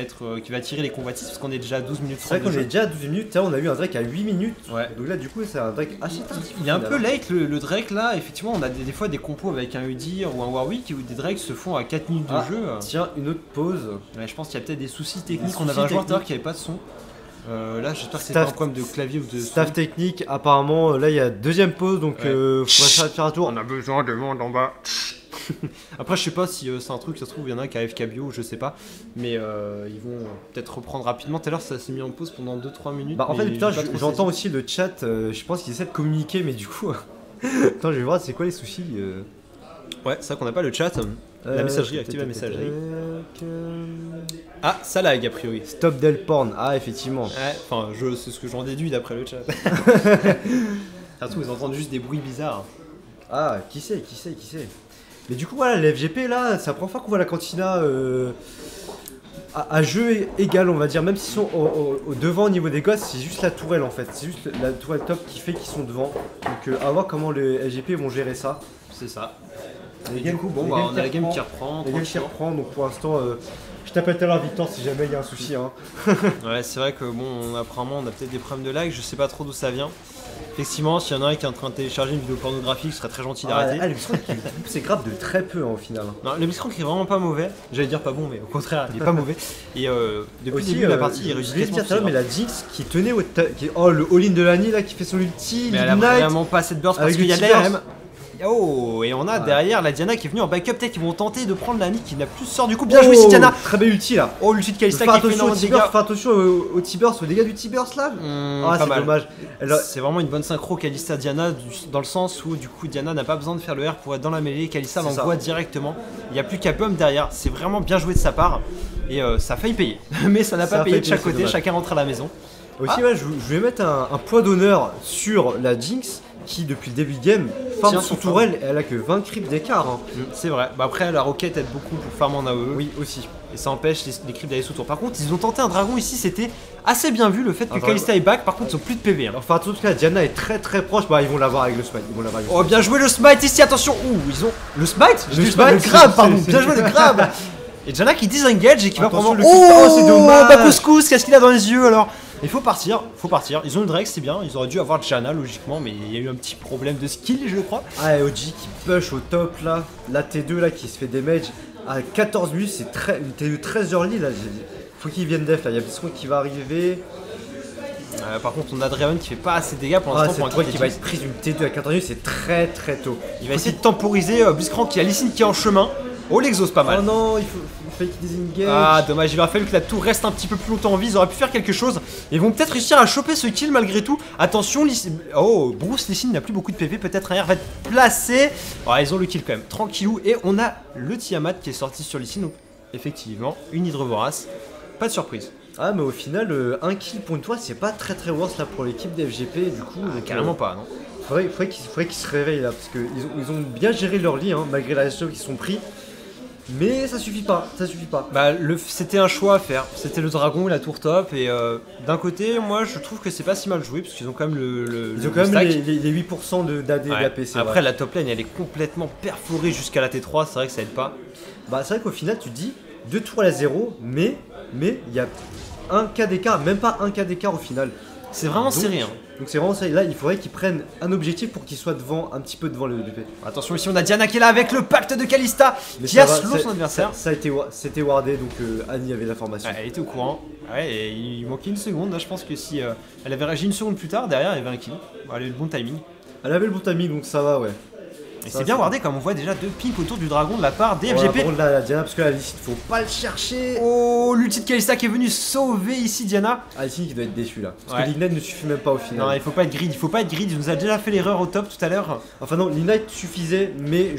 attirer les combatifs parce qu'on est déjà à 12 minutes C'est vrai 30 qu'on de est jeu. déjà à 12 minutes. Là, on a eu un Drake à 8 minutes. Ouais. Donc là, du coup, c'est un Drake assez tardif. Il est un peu finalement. late le Drake là. Effectivement, on a des fois des compos avec un Udyr ou un Warwick où des Drakes se font à 4 minutes de Ah, jeu. Tiens, une autre pause. Ouais, je pense qu'il y a peut-être des soucis techniques. Des On avait soucis un joueur tout à l'heure techniques. qui avait pas de son. Là, j'espère que c'est pas Staff- un problème de clavier ou de son. Staff technique, apparemment, là, il y a deuxième pause. Donc, Ouais. faudra faire un tour. On a besoin de monde en bas. Après, je sais pas si c'est un truc, ça se trouve, il y en a un qui a FK bio, je sais pas. Mais ils vont peut-être reprendre rapidement. Tout à l'heure, ça s'est mis en pause pendant 2-3 minutes. Bah, en fait, mais putain, j'ai pas trop j'entends saisi. aussi le chat. Je pense qu'ils essaient de communiquer, mais du coup. Attends, je vais voir c'est quoi les soucis. Ouais, c'est vrai qu'on n'a pas le chat. La messagerie, active la messagerie. Ah, ça lag a priori. Stop Del Porn, ah effectivement. Ouais, enfin, c'est ce que j'en déduis d'après le chat. Surtout, ils entendent juste des bruits bizarres. Ah, qui sait. Mais du coup, voilà, la FGP là, c'est la première fois qu'on voit la Cantina à jeu égal, on va dire, même s'ils sont au devant au niveau des gosses, c'est juste la tourelle en fait. C'est juste la tourelle top qui fait qu'ils sont devant. Donc, à voir comment les FGP vont gérer ça. C'est ça. Les Et games- du coup, bon, les bah, games on a la game reprend. qui reprend. Les gars qui tranquillement. reprend, donc pour l'instant, je t'appelle tout à l'heure Victor si jamais il y a un souci. Hein. Ouais, c'est vrai que bon, apparemment, on a peut-être des problèmes de lag, je sais pas trop d'où ça vient. Effectivement, s'il y en a un qui est en train de télécharger une vidéo pornographique, ce serait très gentil Ah, d'arrêter. le Blitzcrank, c'est grave de très peu hein, au final. Non, le Blitzcrank est vraiment pas mauvais. J'allais dire pas bon, mais au contraire, il est pas mauvais. Et depuis Aussi, le début de la partie, il je réussit voulais quasiment dire tout à l'heure, tout mais la Jinx qui tenait oh le all-in de l'année là qui fait son ulti, mais elle a l'Ignite. vraiment pas cette burst parce Avec qu'il y a le de petit l'air. Oh, et on a Ouais. derrière la Diana qui est venue en backup. Peut-être qu'ils vont tenter de prendre l'ami qui n'a plus de sort du coup. Bien joué, c'est Diana. Très belle ulti là. Oh, l'ulti de Kalista Fais qui fait attention au énormément de dégâts. T-Burst, fais attention au T-Burst, aux dégâts du T-Burst là. Ah, Pas c'est mal. dommage. C'est vraiment une bonne synchro Kalista Diana dans le sens où du coup Diana n'a pas besoin de faire le R pour être dans la mêlée. Kalista C'est l'envoie ça. directement. Il n'y a plus qu'à bump derrière. C'est vraiment bien joué de sa part. Et ça a failli payer. Mais ça n'a Ça pas a payé failli de chaque payer, c'est côté. dommage. Chacun rentre à la maison. Aussi, ouais, je vais mettre un point d'honneur sur la Jinx qui, depuis le début de game, farm Tiens, son son tourelle. Elle a que 20 creeps d'écart. Hein. C'est vrai. Bah après la roquette aide beaucoup pour farm en AOE. Oui, aussi. Et ça empêche les creeps d'aller sous tour. Par contre, ils ont tenté un dragon ici. C'était assez bien vu le fait que dragon. Kalista est back. Par contre, ils ont plus de PV. Hein. Enfin, en tout cas, Diana est très très proche. Bah, ils vont l'avoir avec le smite. Ils vont l'avoir avec le Oh, bien joué le smite ici. Attention. Ouh, ils ont le smite. Le Je dis smite, le grab, pardon. c'est- Bien joué le grab. Et Diana qui disengage et qui va Attention, prendre. le coup- oh, c'est dommage. Bah couscous, qu'est-ce qu'il a dans les yeux alors? Il faut partir, Ils ont le Drake, c'est bien. Ils auraient dû avoir Diana logiquement, mais il y a eu un petit problème de skill, je crois. Ah, et OG qui push au top là. La T2 là qui se fait damage à 14 minutes. C'est une T2 très early là. Faut qu'il vienne def là. Il y a Blitzcrank qui va arriver. Par contre, on a Draven qui fait pas assez de dégâts pour Ah, l'instant c'est pour toi inquiéter qui va Jinx. être prise une T2 à 14 minutes. C'est très très tôt. Il va essayer de temporiser Blitzcrank qui a Lee Sin qui est en chemin. Oh, l'exhaust pas mal. Oh non, il fallait qu'il disengage. Ah, dommage, il aurait fallu que la tour reste un petit peu plus longtemps en vie. Ils auraient pu faire quelque chose. Ils vont peut-être réussir à choper ce kill malgré tout. Attention, oh, Bruce Lee Sin n'a plus beaucoup de PV. Peut-être un R va être placé. Oh, ils ont le kill quand même, tranquillou. Et on a le Tiamat qui est sorti sur Lee Sin. Donc, effectivement, une hydre vorace. Pas de surprise. Ah, mais au final, un kill pour une fois, c'est pas très très worse là pour l'équipe d'FGP. Du coup, donc, Carrément pas, non. faudrait qu'ils se réveillent là parce qu'ils ont bien géré leur lit hein, malgré la SO qu'ils sont pris. Mais ça suffit pas, Bah, c'était un choix à faire. C'était le dragon et la tour top. Et d'un côté, moi je trouve que c'est pas si mal joué parce qu'ils ont quand même Ils ont quand même les 8% d'AD Ouais. d'AP, c'est Après, vrai. la top lane elle est complètement perforée jusqu'à la T3. C'est vrai que ça aide pas. Bah, c'est vrai qu'au final, tu te dis 2 tours à la 0, mais il y a 1 K d'écart, même pas 1 K d'écart au final. C'est vraiment Donc- serré. Hein. Donc c'est vraiment ça. Et là, il faudrait qu'ils prennent un objectif pour qu'ils soient devant, un petit peu devant le DP. Attention, ici on a Diana qui est là avec le pacte de Kalista Mais qui ça a va, slow son adversaire. C'était wardé, donc Annie avait l'information. Ouais, elle était au courant. Ouais, et il manquait une seconde. Là, je pense que si elle avait réagi une seconde plus tard, derrière, il y avait un kill. Bon, elle a eu le bon timing. Elle avait le bon timing, donc ça va, ouais. Et Ça, c'est bien c'est- wardé comme on voit déjà deux piques autour du dragon de la part des Voilà, FGP. par contre, là, la Diana, parce que la Licite, faut pas le chercher. Oh, l'ulti de Kalista qui est venu sauver ici Diana. Ah, Licite qui doit être déçu là. Parce Ouais. que l'Ignite ne suffit même pas au final. Non, il faut pas être grid, Il nous a déjà fait l'erreur au top tout à l'heure. Enfin, non, l'Ignite suffisait, mais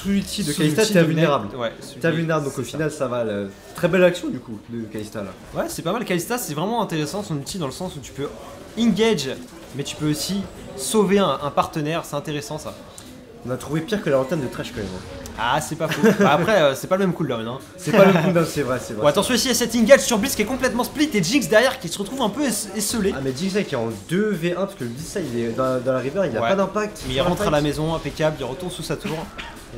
sous l'ulti de Sous Kalista, l'ulti t'es de invulnérable. Ouais, T'es invulnérable, donc au final, ça va. Très belle action du coup de Kalista là. Ouais, c'est pas mal. Kalista, c'est vraiment intéressant son ulti dans le sens où tu peux engage, mais tu peux aussi sauver un partenaire. C'est intéressant ça. On a trouvé pire que la lanterne de Trash quand même. Hein. Ah, c'est pas faux. Bah, après, c'est pas le même cooldown. Hein. C'est pas le cooldown, c'est vrai, c'est vrai. Bon, attention ici, il y a cette engage sur Blitz qui est complètement split et Jinx derrière qui se retrouve un peu esselé. Ah, mais Jinx qui est en 2v1 parce que le Blitz il est dans la river, il a Ouais. pas d'impact. Mais il rentre à la maison, impeccable, il retourne sous sa tour.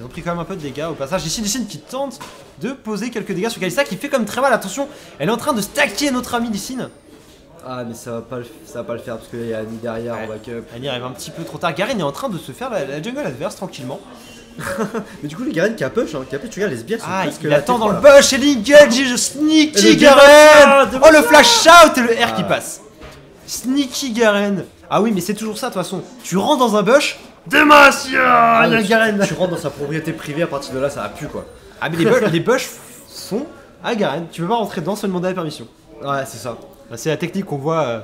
Ils ont pris quand même un peu de dégâts au passage. Ici, Lee Sin qui tente de poser quelques dégâts sur Kalista qui fait comme très mal. Attention, elle est en train de stacker notre ami Lee Sin. Ah, mais ça va pas le faire parce qu'il y a Annie derrière Ouais. en backup. Annie arrive un petit peu trop tard. Garen est en train de se faire la jungle adverse tranquillement. Mais du coup, les Garen qui a push, hein, qui a push, tu regardes, les sbires sont Ah, presque il la attend dans T3, le là. bush et l'engage et Et sneaky le Garen. Demacia, Oh, le flash out et le R qui Ah. passe. Sneaky Garen. Ah oui, mais c'est toujours ça de toute façon. Tu rentres dans un bush. Demacia. Ah, Il y a tu- Garen. Tu rentres dans sa propriété privée, à partir de là, ça a pu quoi. Ah, mais les bush sont à Garen. Tu peux pas rentrer dedans sans demander la permission. Ouais, c'est ça. Bah, c'est la technique qu'on voit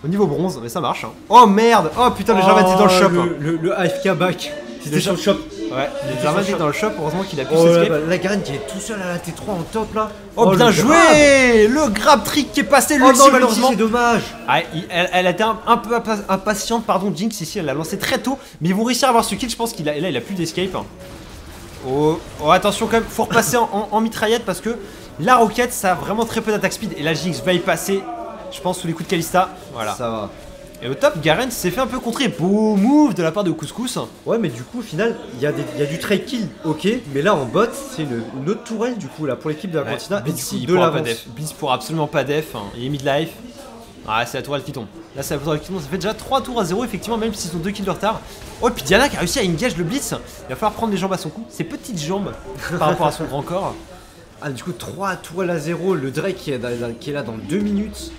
au niveau bronze, mais ça marche. Hein. Oh merde. Oh putain, le Jarvan est dans le shop. hein. Le AFK back. C'était sur le shop. Ouais, le sur Jarvan le est shop. dans le shop. Heureusement qu'il a pu Oh là s'escape. là, la Garen qui est tout seul à la T3 en top là. Oh, bien le joué. grab. Le grab trick qui est passé. Oh L'ulti non, malheureusement. c'est dommage. Ah, elle a été un peu impatiente, pardon, Jinx ici, elle l'a lancé très tôt, mais ils vont réussir à avoir ce kill, je pense qu'il a, et là il a plus d'escape. Hein. Oh, attention quand même, faut repasser en mitraillette parce que la roquette ça a vraiment très peu d'attaque speed et la Jinx va y passer, je pense, sous les coups de Kalista. Voilà. Ça va. Et au top, Garen s'est fait un peu contrer, beau move de la part de Couscous. Ouais, mais du coup, au final, il y a du trade kill, ok, mais là en bot, c'est une autre tourelle du coup là pour l'équipe de la Cantina et du Blitz, coup il de pourra pas l'avance. def. Blitz pourra absolument pas def, hein. Il est mid-life. Ah, c'est la tourelle qui tombe. Là c'est la faute de ça fait déjà 3 tours à 0 effectivement, même s'ils ont 2 kills de retard. Oh et puis Diana qui a réussi à engage le blitz. Il va falloir prendre les jambes à son cou, ses petites jambes par rapport à son grand corps. Ah du coup 3 tours à 0, le Drake qui est là dans 2 minutes.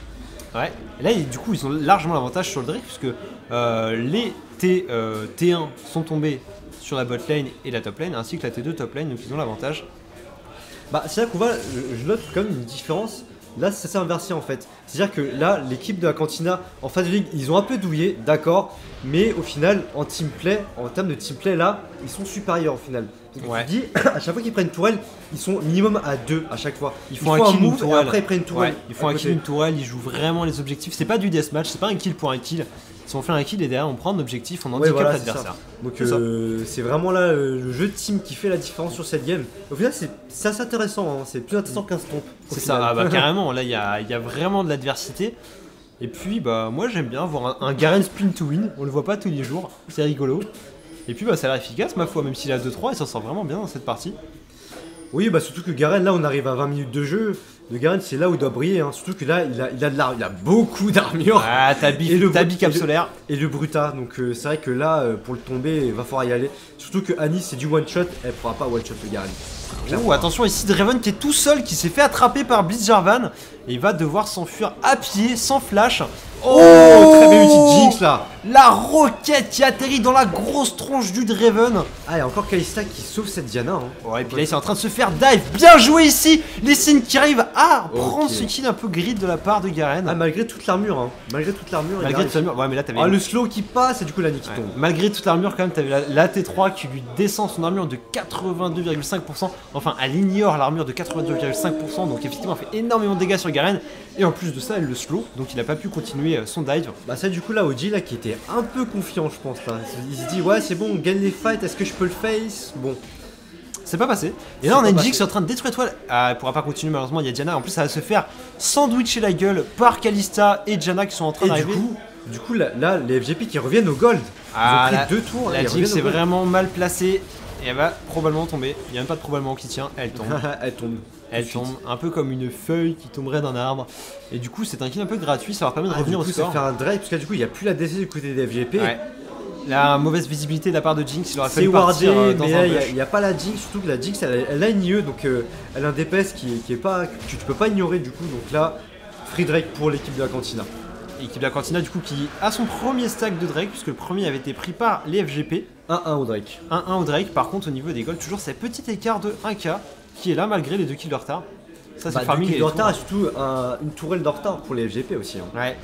Ouais, et là du coup ils ont largement l'avantage sur le Drake puisque les T1 sont tombés sur la bot lane et la top lane ainsi que la T2 top lane, donc ils ont l'avantage. Bah c'est là qu'on voit, je note quand même une différence. Là ça s'est inversé en fait. C'est-à-dire que là l'équipe de la Cantina en phase de ligue ils ont un peu douillé, d'accord, mais au final en teamplay, en termes de teamplay là, ils sont supérieurs au final. Ouais. Tu dis, à chaque fois qu'ils prennent une tourelle, ils sont minimum à 2 à chaque fois. Ils font un kill, move une tourelle. et après ils prennent une tourelle. Ouais, ils font un kill, une tourelle, ils jouent vraiment les objectifs. C'est pas du deathmatch, c'est pas un kill pour un kill. Si on fait un kill et derrière on prend un objectif, on handicap voilà, l'adversaire. Donc c'est vraiment là le jeu de team qui fait la différence sur cette game. Au final c'est assez intéressant, hein. C'est plus intéressant qu'un stomp. C'est ça, ah bah carrément, là il y a vraiment de l'adversité. Et puis bah moi j'aime bien voir un Garen spin to win, on le voit pas tous les jours, c'est rigolo. Et puis bah ça a l'air efficace ma foi, même s'il a 2-3, il s'en sort vraiment bien dans cette partie. Oui bah surtout que Garen là on arrive à 20 minutes de jeu. Le Garen c'est là où il doit briller, hein. Surtout que là il a beaucoup d'armure. Ah t'as bicap solaire. Et le Bruta, donc c'est vrai que là pour le tomber il va falloir y aller. Surtout que Annie c'est du one shot, elle pourra pas one shot le Garen. Oh attention ici Draven qui est tout seul, qui s'est fait attraper par Blitzjarvan. Et il va devoir s'enfuir à pied, sans flash. Oh, très bien ulti Jinx là. La roquette qui atterrit dans la grosse tronche du Draven. Ah il y a encore Kalista qui sauve cette Diana, hein. Ouais et puis là il est en train de se faire dive. Bien joué ici. Lee Sin qui arrive à prendre ce kill un peu grid de la part de Garen. Ah malgré toute l'armure, hein. Malgré toute l'armure. Ouais mais là t'avais... Ah le slow qui passe et du coup la qui tombe. Malgré toute l'armure quand même t'avais la T3 qui lui descend son armure de 82,5%. Enfin elle ignore l'armure de 82,5%. Donc effectivement elle fait énormément de dégâts sur Garen. Et en plus de ça elle le slow. Donc il n'a pas pu continuer son dive. Bah ça du coup là OG là qui était un peu confiant je pense là. Il se dit ouais c'est bon on gagne les fights, est-ce que je peux le face? Bon. C'est pas passé. Et là on a une Jinx qui est en train de détruire l'étoile. Ah, elle pourra pas continuer malheureusement, il y a Diana. En plus ça va se faire sandwicher la gueule par Kalista et Diana qui sont en train d'arriver. Du coup là les FGP qui reviennent au gold. Ils ont pris 2 tours. La Jinx est vraiment mal placée et elle va probablement tomber. Il n'y a même pas de probablement qui tient, elle tombe. Elle tombe un peu comme une feuille qui tomberait d'un arbre. Et du coup c'est un kill un peu gratuit, ça leur permet de revenir au score. Ça fait un drive parce que du coup il n'y a plus la DC du côté des FGP. Ouais. La mauvaise visibilité de la part de Jinx, il aurait fallu wardé, partir dans mais un il n'y a pas la Jinx, surtout que la Jinx elle a une IE donc elle a un DPS qui est pas, que tu peux pas ignorer du coup. Donc là free Drake pour l'équipe de la Cantina. L'équipe de la Cantina du coup qui a son premier stack de Drake puisque le premier avait été pris par les FGP. 1-1 au Drake. 1-1 au Drake, par contre au niveau des golds, toujours ce petit écart de 1k qui est là malgré les 2 kills de retard. Ça c'est farming de retard et surtout une tourelle de retard pour les FGP aussi. Hein. Ouais.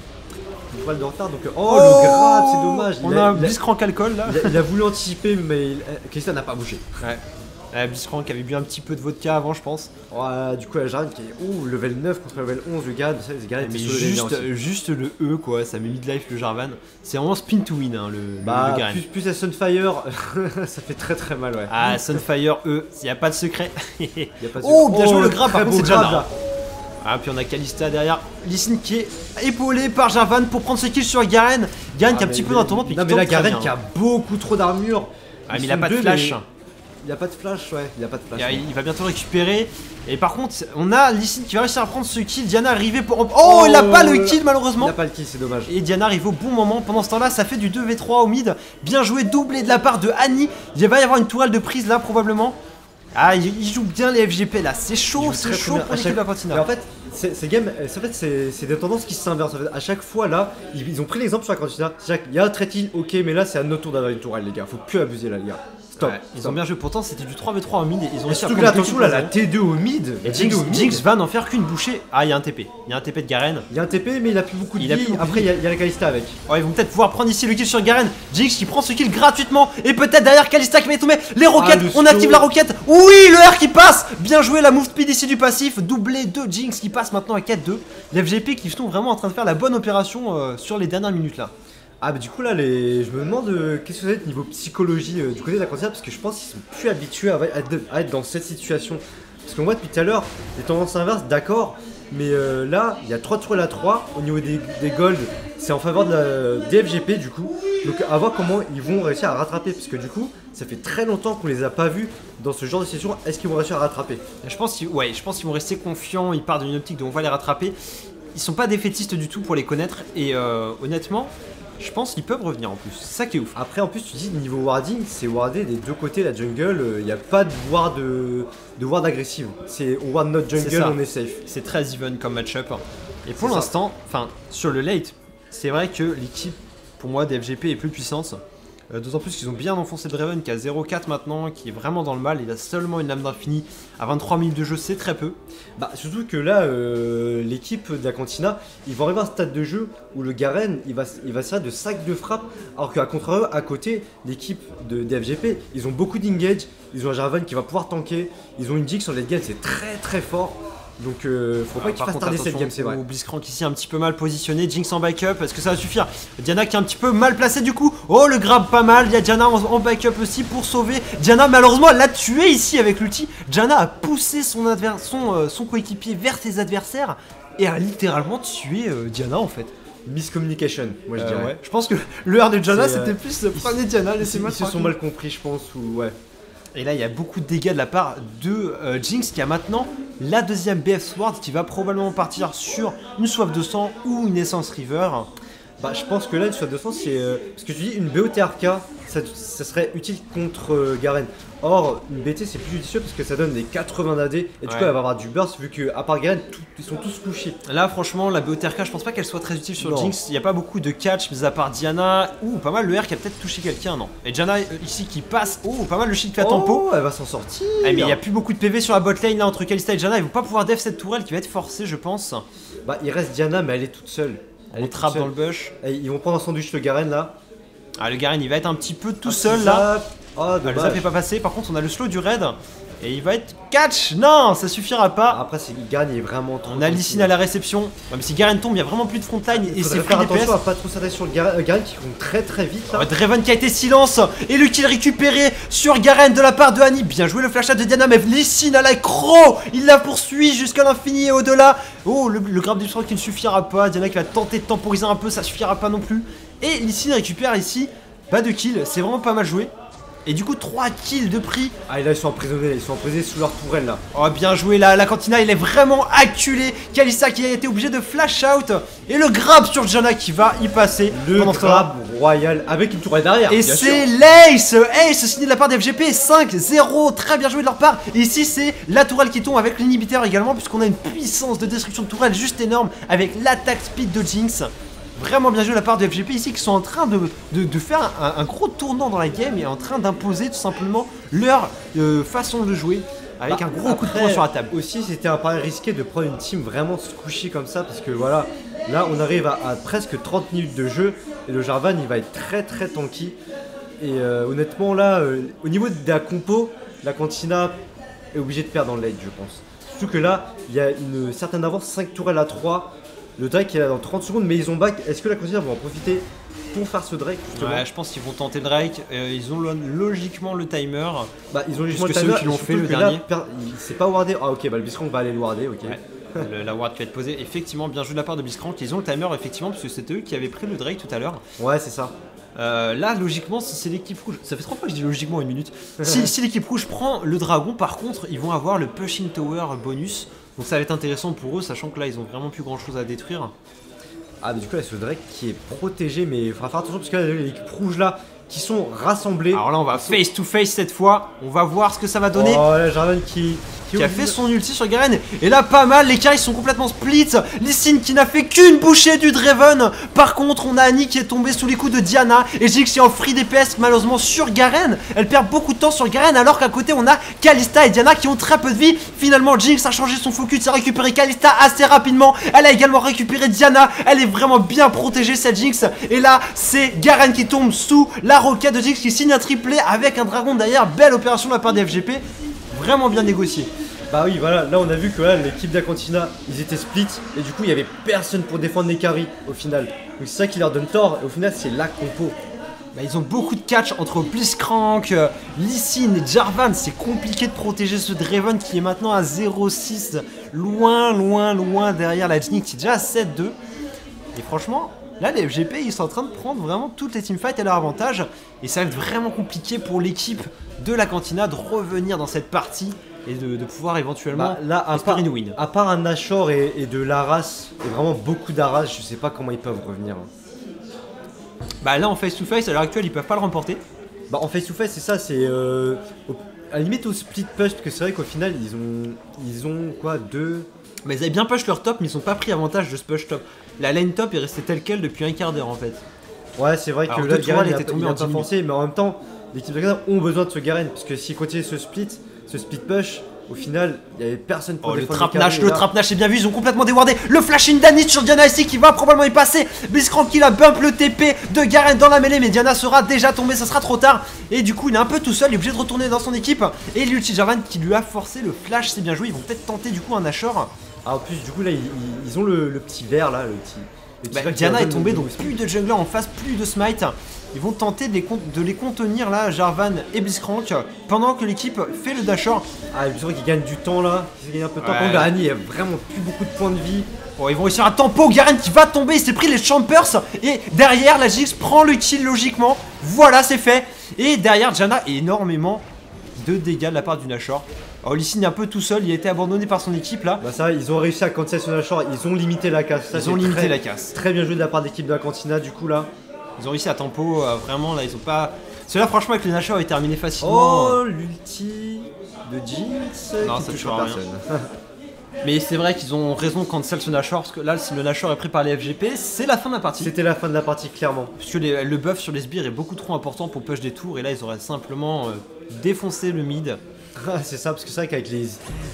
Une tourelle de retard donc oh le grab c'est dommage. On a un Blitzcrank alcool là. Il a voulu anticiper mais Kalista n'a pas bougé. Ouais. Blitzcrank avait bu un petit peu de vodka avant je pense. Ouais, du coup la Jarine qui est level 9 contre level 11 le gars, mais juste le E quoi, ça met mid-life le Jarvan. C'est vraiment spin to win hein, le Garen. Plus la Sunfire, ça fait très mal ouais. Ah Sunfire E, il n'y a pas de secret. Oh bien joué le grab par contre c'est déjà là. Ah puis on a Kalista derrière, Lee Sin qui est épaulé par Jarvan pour prendre ce kill sur Garen. Garen qui a un petit peu d'un tournant puis non mais là Garen qui a beaucoup trop d'armure. Ah mais il a pas de flash. Il a pas de flash, ouais, il a pas de flash. Il va bientôt récupérer. Et par contre, on a Lee Sin qui va réussir à prendre ce kill. Diana arrivée pour... Oh, il a pas le kill malheureusement. Il a pas le kill, c'est dommage. Et Diana arrive au bon moment. Pendant ce temps-là, ça fait du 2v3 au mid. Bien joué, doublé de la part de Annie. Il va y avoir une tourelle de prise là probablement. Ah, il joue bien les FGP là. C'est chaud, c'est chaud pour l'équipe de la Cantina. En fait, ces games, c'est des tendances qui s'inversent. En fait, à chaque fois là, ils ont pris l'exemple sur la Cantina. Il y a un trade ok, mais là c'est à notre tour d'avoir une tourelle les gars. Faut plus abuser là les gars. Stop. Ouais, ils ont bien joué, pourtant c'était du 3v3 au mid et ils ont réussi à prendre là, attention là, la T2 au mid. Et Jinx va n'en faire qu'une bouchée. Ah, il y a un TP. Il y a un TP de Garen. Il y a un TP, mais il a plus beaucoup de vie. Après, il y a la Kalista avec. Oh, ils vont peut-être pouvoir prendre ici le kill sur Garen. Jinx qui prend ce kill gratuitement. Et peut-être derrière Kalista qui va y tomber. Les roquettes, on active la roquette. Oui, le R qui passe. Bien joué, la move speed ici du passif. Doublé de Jinx qui passe maintenant à 4-2. Les FGP qui sont vraiment en train de faire la bonne opération sur les dernières minutes là. Ah bah du coup là je me demande qu'est-ce que ça va être niveau psychologie du côté de la Cantina parce que je pense qu'ils sont plus habitués à être dans cette situation. Parce qu'on voit depuis tout à l'heure les tendances inverses d'accord, mais là il y a 3 tours à 3 au niveau des golds, c'est en faveur des FGP du coup. Donc à voir comment ils vont réussir à rattraper parce que du coup ça fait très longtemps qu'on les a pas vus dans ce genre de situation. Est-ce qu'ils vont réussir à rattraper? Je pense qu'ils vont rester confiants, ils partent d'une optique donc on va les rattraper. ils sont pas défaitistes du tout pour les connaître. Et honnêtement, je pense qu'ils peuvent revenir en plus. C'est ça qui est ouf. Après, en plus, tu dis niveau warding, c'est wardé des deux côtés la jungle. Il n'y a pas de ward agressive. C'est on ward notre C'est jungle, ça. on est safe. C'est très even comme match-up. Et pour C'est ça. l'instant, enfin, sur le late, c'est vrai que l'équipe, pour moi, des FGP est plus puissante. D'autant plus qu'ils ont bien enfoncé Draven qui a 0-4 maintenant, qui est vraiment dans le mal. Il a seulement une lame d'infini à 23 minutes de jeu, c'est très peu. Bah, surtout que là, l'équipe de la Cantina, ils vont arriver à un stade de jeu où le Garen, il va servir de sac de frappe, alors qu'à contrario, à côté, l'équipe des FGP, ils ont beaucoup d'engage, ils ont un Jarvan qui va pouvoir tanker, ils ont une Jinx sur les game, c'est très très fort. Donc faut pas qu'ils Par fassent contre, tarder cette attention game, c'est vrai. au Blitzcrank ici un petit peu mal positionné, Jinx en backup, est-ce que ça va suffire? Diana qui est un petit peu mal placée du coup. Oh, le grab pas mal, il y a Diana en backup aussi pour sauver. Diana malheureusement elle l'a tué ici avec l'ulti. Diana a poussé son coéquipier vers ses adversaires et a littéralement tué Diana en fait. Miscommunication, moi je dirais. Ouais. Je pense que le R de Diana C'est, c'était plus prenez Diana, Ils laissez-moi se sont tranquille. mal compris, je pense, ou ouais. Et là, il y a beaucoup de dégâts de la part de Jinx qui a maintenant la deuxième BF Sword qui va probablement partir sur une soif de sang ou une essence River. Bah, je pense que là, une soif de sang, c'est. Parce que tu dis une BOTRK, ça serait utile contre Garen. Or, une BT, c'est plus judicieux parce que ça donne des 80 d'AD. Et du coup, elle va avoir du burst vu qu'à part Garen, ils sont tous couchés. Là, franchement, la BOTRK, je pense pas qu'elle soit très utile sur Non. Jinx. Il n'y a pas beaucoup de catch, mis à part Diana. Ouh, pas mal le R qui a peut-être touché quelqu'un, non? Et Diana ici qui passe. Oh, pas mal le shield qui fait tempo. Oh, elle va s'en sortir. Eh, mais il n'y a plus beaucoup de PV sur la bot lane là entre Kalista et Diana. Ils vont pas pouvoir def cette tourelle qui va être forcée, je pense. Bah, il reste Diana, mais elle est toute seule. On trappe dans le bush. Et ils vont prendre un sandwich le Garen là. Ah, le Garen il va être un petit peu tout Un seul petit là. zap. Oh, Ah, le zap dommage. est pas passé, par contre on a le slow du raid et il va être catch. Non, ça suffira pas. Après, Garen il est vraiment trop. On a Licine à la réception. Ouais, mais si Garen tombe, il y a vraiment plus de frontline et Il c'est faudrait free faire DPS. attention à pas trop s'adresser sur le Garen qui compte très très vite là. Ouais, Draven qui a été silence et le kill récupéré sur Garen de la part de Annie. Bien joué le flash out de Diana, mais Licine à la croc. Il la poursuit jusqu'à l'infini et au-delà. Oh, le grab du sort qui ne suffira pas. Diana qui va tenter de temporiser un peu, ça suffira pas non plus. Et Licine récupère ici pas de kill, c'est vraiment pas mal joué. Et du coup 3 kills de prix. Ah, et là ils sont emprisonnés sous leur tourelle là. Oh bien joué là, la cantina il est vraiment acculé. Kalista qui a été obligé de flash out. Et le grab sur Diana qui va y passer. Le pendant ce temps-là. grab royal avec une tourelle derrière. Et bien c'est sûr. l'Ace. Ace signé de la part des FGP 5-0. Très bien joué de leur part. Et ici c'est la tourelle qui tombe avec l'inhibiteur également, puisqu'on a une puissance de destruction de tourelle juste énorme avec l'attaque speed de Jinx. Vraiment bien joué de la part de FGP ici qui sont en train de faire un gros tournant dans la game et en train d'imposer tout simplement leur façon de jouer avec un gros coup de poing sur la table. Aussi, c'était un pari risqué de prendre une team vraiment squishy comme ça parce que voilà, là on arrive à presque 30 minutes de jeu et le Jarvan il va être très très tanky. Et honnêtement, là, au niveau de la compo, la Cantina est obligée de perdre dans le late, je pense. Surtout que là, il y a une certaine avance, 5 tourelles à 3. Le Drake est là dans 30 secondes, mais ils ont back. Est-ce que la Cantina va en profiter pour faire ce Drake justement? Ouais, je pense qu'ils vont tenter le Drake. Ils ont logiquement le timer. Bah, ils ont Puisque justement le c'est eux timer, qui l'ont surtout fait, le que là, dernier. c'est pas wardé. Ah, ok, bah le Blitzcrank va aller le warder, ok. Ouais. La ward qui va être posée, effectivement, bien joué de la part de Blitzcrank. Ils ont le timer, effectivement, parce que c'était eux qui avaient pris le Drake tout à l'heure. Ouais, c'est ça. Là, logiquement, si c'est l'équipe rouge, ça fait 3 fois que je dis logiquement une minute. Si l'équipe rouge prend le dragon, par contre, ils vont avoir le pushing tower bonus. Donc ça va être intéressant pour eux, sachant que là, ils ont vraiment plus grand chose à détruire. Ah, mais du coup, là, ce Drake qui est protégé, mais il faudra faire attention parce que là, les équipes rouges là qui sont rassemblées. Alors là, on va face to face cette fois. On va voir ce que ça va donner. Oh, là, Jarvan qui Qui a fait son ulti sur Garen. Et là, pas mal, les carries sont complètement split. Licine qui n'a fait qu'une bouchée du Draven. Par contre, on a Annie qui est tombée sous les coups de Diana. Et Jinx qui est en free DPS malheureusement sur Garen. Elle perd beaucoup de temps sur Garen, alors qu'à côté, on a Kalista et Diana qui ont très peu de vie. Finalement, Jinx a changé son focus, a récupéré Kalista assez rapidement. Elle a également récupéré Diana. Elle est vraiment bien protégée, cette Jinx. Et là, c'est Garen qui tombe sous la roquette de Jinx qui signe un triplé avec un dragon derrière. Belle opération de la part des FGP. Vraiment bien négocié. Bah oui, voilà, là on a vu que là, l'équipe d'Acantina, ils étaient split et du coup il y avait personne pour défendre les carries au final. Donc c'est ça qui leur donne tort et au final c'est la compo. Bah, ils ont beaucoup de catch entre Blitzcrank, Licine et Jarvan. C'est compliqué de protéger ce Draven qui est maintenant à 0-6. Loin derrière la Jinx qui est déjà à 7-2. Et franchement, là les FGP ils sont en train de prendre vraiment toutes les teamfights à leur avantage. Et ça va être vraiment compliqué pour l'équipe de la Cantina de revenir dans cette partie et de pouvoir éventuellement là, espérer une win. à part un Nashor et de Laras, et vraiment beaucoup d'Aras, je sais pas comment ils peuvent revenir. Bah là en face to face à l'heure actuelle ils peuvent pas le remporter. Bah en face to face c'est ça, c'est à la limite au split push, parce que c'est vrai qu'au final ils ont quoi, deux... Mais ils avaient bien push leur top mais ils ont pas pris avantage de ce push top. La lane top est restée telle quelle depuis un quart d'heure en fait. Ouais c'est vrai que Alors, là Deux-Trois, Garen elle il était a tombée en pas 10 forcé, mais en même temps l'équipe de Garen ont besoin de ce Garen, parce que s'ils continuent ce split push, au final il y avait personne pour Oh le défendre trapnash, carrés, le et là- trapnash c'est bien vu, ils ont complètement déwardé le flash in Danich sur Diana ici qui va probablement y passer. Blitzcrank qui a bump le TP de Garen dans la mêlée, mais Diana sera déjà tombée, ça sera trop tard. Et du coup il est un peu tout seul, il est obligé de retourner dans son équipe. Et il utilise Jarvan qui lui a forcé le flash, c'est bien joué, ils vont peut-être tenter du coup un Nashor. Ah en plus du coup là ils ont le petit vert là, le petit Bah, vert qui Diana leur est donne tombée le- donc plus de jungler en face, plus de smite. Ils vont tenter de les contenir là, Jarvan et Blitzcrank, pendant que l'équipe fait le Dashor. Ah c'est vrai qu'ils gagnent du temps là, ils gagnent un peu de temps. Ouais. Quand Garen il a vraiment plus beaucoup de points de vie. Bon, ils vont réussir à tempo, Garen qui va tomber, il s'est pris les Champers. Et derrière, la Jinx prend le kill logiquement. Voilà, c'est fait. Et derrière, Diana, énormément de dégâts de la part du Nashor. Alors, Lee Sin est un peu tout seul, il a été abandonné par son équipe là. Bah ça va, ils ont réussi à cancel sur la shore, ils ont limité la casse. Ça, Ils ont c'est limité très- la casse. Très bien joué de la part d'équipe de la Cantina du coup là. Ils ont réussi à tempo, vraiment là, ils ont pas. Cela, franchement, avec le Nashor, est terminé facilement. Oh l'ulti de Jinx Non, qui ça touche touchera à rien. personne. Mais c'est vrai qu'ils ont raison quand cancel ce Nashor, parce que là, si le Nashor est pris par les FGP, c'est la fin de la partie. C'était la fin de la partie clairement. Puisque le buff sur les sbires est beaucoup trop important pour push des tours, et là, ils auraient simplement défoncé le mid. Ah, c'est ça, parce que c'est vrai qu'avec les.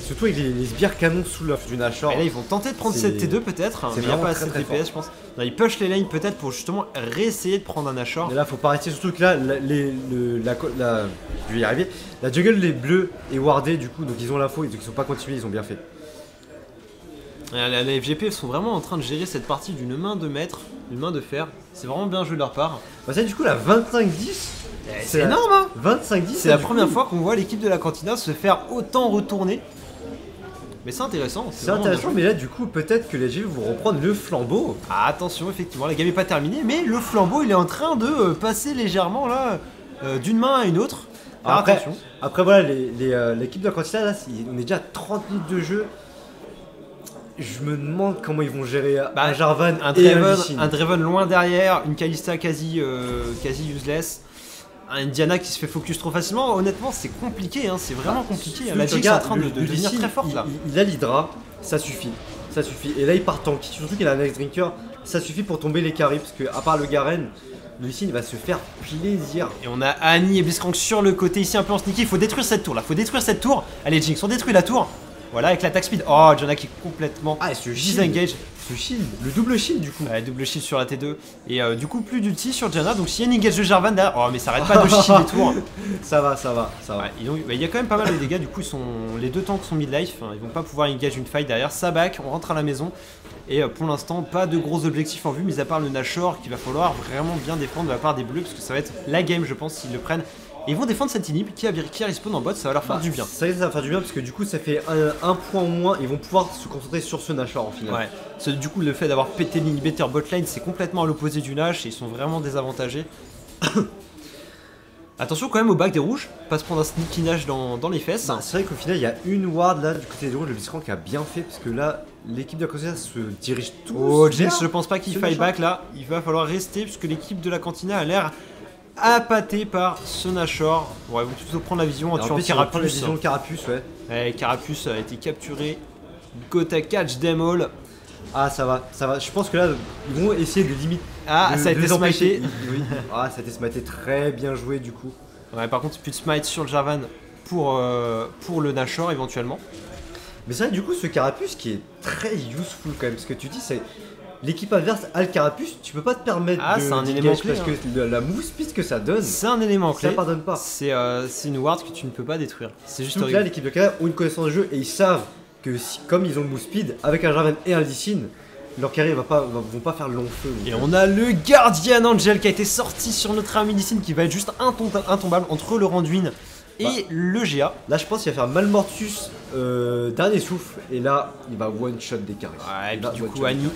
Surtout avec les sbires canons sous l'offre du Nashor. Et là, ils vont tenter de prendre C'est- cette T2 peut-être, c'est mais il n'y a vraiment pas très, assez de très DPS, je pense. Non, ils push les lanes peut-être pour justement réessayer de prendre un Nashor. Mais là faut pas arrêter, surtout que là je vais y arriver. La jungle les bleus est wardée du coup, donc ils ont l'info, ils sont pas continués, ils ont bien fait. Les FGP sont vraiment en train de gérer cette partie d'une main de maître, d'une main de fer. C'est vraiment bien joué de leur part. Bah ça du coup la 25-10. C'est la- énorme, hein. 25-10. C'est la du première coup, fois qu'on voit l'équipe de la Cantina se faire autant retourner. Mais c'est intéressant. C'est vraiment intéressant, bien mais là du coup peut-être que les GV vont reprendre le flambeau. joué. Ah, attention, effectivement, la game n'est pas terminée, mais le flambeau il est en train de passer légèrement là d'une main à une autre. Faire Après, attention. après voilà, l'équipe de la Cantina là, on est déjà à 30 minutes de jeu. Je me demande comment ils vont gérer un Jarvan Un et un Draven, Lee Sin. un Draven loin derrière, une Kalista quasi useless, un Diana qui se fait focus trop facilement. Honnêtement, c'est compliqué, hein, c'est vraiment compliqué. La Jinx est en train de le devenir Lee Sin, très forte là. Il a l'Hydra, ça suffit. Ça suffit. Et là il part tanky, surtout qu'il a un Next Drinker, ça suffit pour tomber les carries, parce que à part le Garen, le Lee Sin il va se faire plaisir. Et on a Annie et Blitzcrank sur le côté ici un peu en sneaky. Il faut détruire cette tour là, faut détruire cette tour. Allez Jinx, on détruit la tour. Voilà avec l'attaque speed. Oh, Diana qui est complètement Ah, et ce disengage. Ce shield, le double shield du coup. Ouais, double shield sur la T2. Et du coup, plus d'ulti sur Diana. Donc s'il y a une engage de Jarvan derrière. Oh, mais ça arrête pas de shield les tours. Ça va. Ouais, il y a quand même pas mal de dégâts. Du coup, les deux tanks sont mid-life. Hein, ils vont pas pouvoir engage une fight derrière. Ça back, on rentre à la maison. Et pour l'instant, pas de gros objectifs en vue, mis à part le Nashor qu'il va falloir vraiment bien défendre de la part des bleus. Parce que ça va être la game, je pense, s'ils le prennent. Et ils vont défendre cette inhib qui a respawn en bot. Ça va leur faire du bien. Ça va faire du bien parce que du coup ça fait un point au moins. Ils vont pouvoir se concentrer sur ce Nashor en final. Ouais. Du coup, le fait d'avoir pété l'inhibiteur botlane, c'est complètement à l'opposé du Nash et ils sont vraiment désavantagés. Attention quand même au back des rouges, pas se prendre un sneaky Nash dans les fesses. Bah, c'est vrai qu'au final il y a une ward là du côté des rouges, le Blitzcrank qui a bien fait parce que là l'équipe de la Cantina se dirige tous. Oh, Jinx, vers je pense pas qu'il ce faille Nashor. back là. Il va falloir rester puisque l'équipe de la Cantina a l'air appâtée par ce Nashor. Ouais, ils vont plutôt prendre la vision en Et en tuant plus, ils vont prendre la Carapuce. vision de Carapuce, ouais. Ouais, Carapuce a été capturé. Gotha catch them all. Ah ça va. Je pense que là ils vont essayer de limiter. Ah, ça a été les empêcher. smité. Oui. Ah ça a été smité, très bien joué du coup. Ouais, par contre, plus de smite sur le Jarvan pour le Nashor éventuellement. Mais c'est vrai du coup ce Carapuce qui est très useful quand même, parce que tu dis c'est l'équipe adverse a le Carapuce, tu peux pas te permettre Ah, de c'est un d'engage élément clé, parce que la move speed que ça donne, C'est un élément ça clé. pardonne pas. C'est une ward que tu ne peux pas détruire. C'est juste Surtout que là horrible. l'équipe de Canada ont une connaissance de jeu et ils savent que comme ils ont le move speed, avec un Jarvan et un Lee Sin, leur carré vont pas faire long feu. donc. Et on a le Guardian Angel qui a été sorti sur notre ami Lee Sin qui va être juste intombable entre le Randuin et le GA. Là, je pense qu'il va faire Malmortus, dernier souffle, et là, il va one-shot des carrés. Ouais, et puis Là, du coup, one-shot.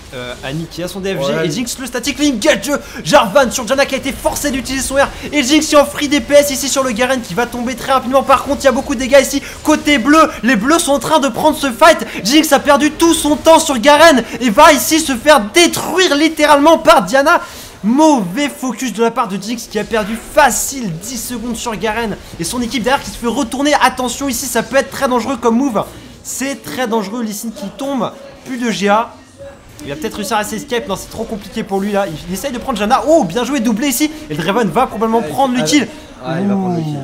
Annie qui a son DFG, Ouais. et Jinx le static link gadge Jarvan sur Janna qui a été forcé d'utiliser son R, et Jinx qui en free DPS ici sur le Garen qui va tomber très rapidement. Par contre, il y a beaucoup de dégâts ici, côté bleu, les bleus sont en train de prendre ce fight. Jinx a perdu tout son temps sur Garen, et va ici se faire détruire littéralement par Diana. Mauvais focus de la part de Jinx qui a perdu facile 10 secondes sur Garen et son équipe derrière qui se fait retourner. Attention ici, ça peut être très dangereux comme move. C'est très dangereux, Lee Sin qui tombe. Plus de GA. Il va peut-être réussir à s'escape. Non, c'est trop compliqué pour lui là. Il essaye de prendre Janna. Oh, bien joué, doublé ici. Et le Draven va probablement prendre le kill. Ah, il va prendre le kill.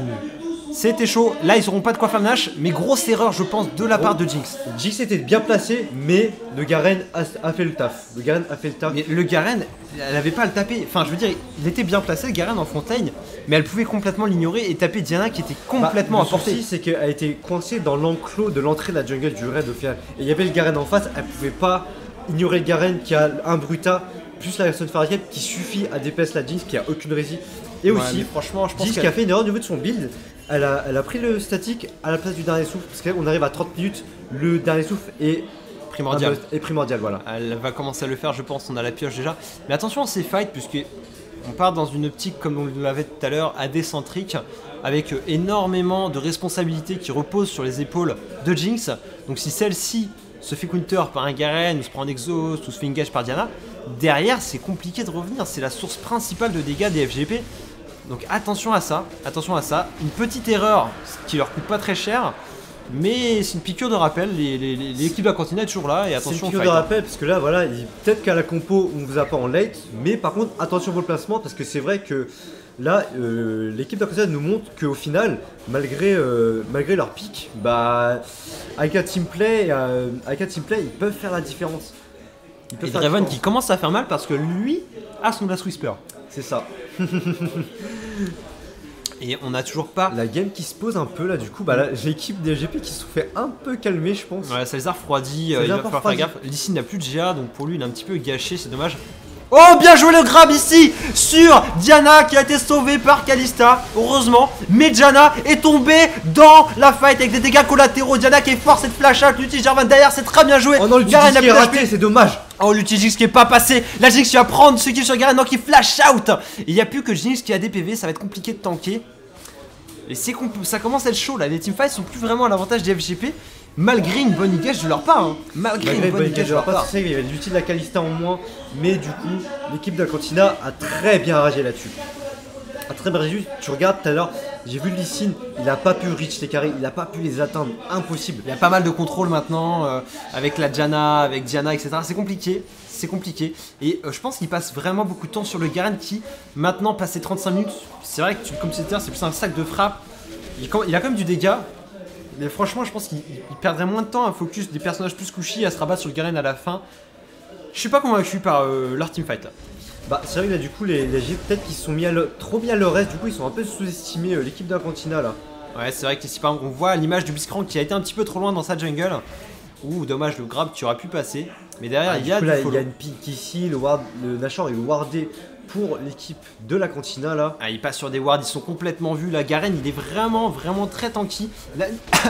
C'était chaud. Là, ils auront pas de quoi faire le Nash. Mais grosse erreur, je pense, de la part de Jinx. Jinx était bien placé, mais le Garen a fait le taf. Le Garen a fait le taf. Mais le Garen, elle avait pas à le taper. Enfin, je veux dire, il était bien placé, le Garen en Fontaine, mais elle pouvait complètement l'ignorer et taper Diana qui était complètement à Le portée. souci, c'est qu'elle a été coincée dans l'enclos de l'entrée de la jungle du raid au final. Et il y avait le Garen en face, elle pouvait pas ignorer le Garen qui a un Bruta, plus la version de Fargate qui suffit à DPS la Jinx qui a aucune rési. Et Ouais, aussi, mais franchement, je pense Jinx qui a fait une erreur au niveau de son build. Elle a pris le statique à la place du dernier souffle, parce qu'on arrive à 30 minutes, le dernier souffle est primordial. primordial, voilà. Elle va commencer à le faire, je pense, on a la pioche déjà. Mais attention à ces fights, puisque on part dans une optique, comme on l'avait tout à l'heure, AD-centrique, avec énormément de responsabilités qui reposent sur les épaules de Jinx. Donc si celle-ci se fait counter par un Garen, ou se prend un exhaust, ou se fait engage par Diana, derrière c'est compliqué de revenir, c'est la source principale de dégâts des FGP. Donc attention à ça, une petite erreur qui leur coûte pas très cher, mais c'est une piqûre de rappel, l'équipe de la cantine est toujours là et C'est une attention au piqûre fight. de rappel parce que là voilà, peut-être qu'à la compo on vous a pas en late, mais par contre attention vos placements parce que c'est vrai que là l'équipe d'Aquasia nous montre qu'au final, malgré leur pic, bah avec un team play, ils peuvent faire la différence. Ils peuvent Et faire la Draven différence. qui commence à faire mal parce que lui a son Glass Whisper. C'est ça. Et on n'a toujours pas. La game qui se pose un peu là du coup, bah là, l'équipe des GP qui se sont fait un peu calmer je pense. Ouais, Salazar refroidi, Salazar il va falloir faire refroidi. gaffe. Lee Sin n'a plus de GA, donc pour lui il est un petit peu gâché, c'est dommage. Oh, bien joué le grab ici sur Diana qui a été sauvée par Kalista, heureusement. Mais Diana est tombée dans la fight avec des dégâts collatéraux. Diana qui est forcée de flash out, l'utilise Jarvan derrière, c'est très bien joué. Oh non, le Garen a qui est plus raté, d'HP. c'est dommage. Oh, le Jinx qui est pas passé. La Jinx qui va prendre ce kill sur Garen, non, qui flash out. Et il n'y a plus que Jinx qui a des PV, ça va être compliqué de tanker. Et ça commence à être chaud là. Les teamfights sont plus vraiment à l'avantage des FGP. Malgré une bonne engage de leur part. Hein. Malgré une bonne engage de leur part. Il y avait l'utile de la Kalista en moins, mais du coup, l'équipe de la Cantina a très bien ragé là-dessus. A très bien ragé. Tu regardes tout à l'heure, j'ai vu Lee Sin, il a pas pu reach les carrés, il a pas pu les atteindre, impossible. Il y a pas mal de contrôle maintenant avec la Janna, avec Diana, etc. C'est compliqué. C'est compliqué. Et je pense qu'il passe vraiment beaucoup de temps sur le Garen qui, maintenant, passé 35 minutes, c'est vrai que comme tu disais, c'est plus un sac de frappe. Il a quand même du dégât. Mais franchement, je pense qu'il perdrait moins de temps à focus des personnages plus couchés à se rabattre sur le Garen à la fin. Je suis pas convaincu par leur teamfight là. Bah, c'est vrai que là, du coup, les G peut-être qu'ils se sont trop mis à leur reste, du coup, ils sont un peu sous-estimés, l'équipe de la Cantina là. Ouais, c'est vrai qu'ici, par exemple, on voit l'image de Blitzcrank qui a été un petit peu trop loin dans sa jungle. Ouh, dommage, le grab qui aurait pu passer. Mais derrière, il y a Du coup, du là, il follow. y a une pique ici, le Nashor est wardé pour l'équipe de la Cantina là. Ah, il passe sur des wards, ils sont complètement vus. La Garen, il est vraiment très tanky. Là,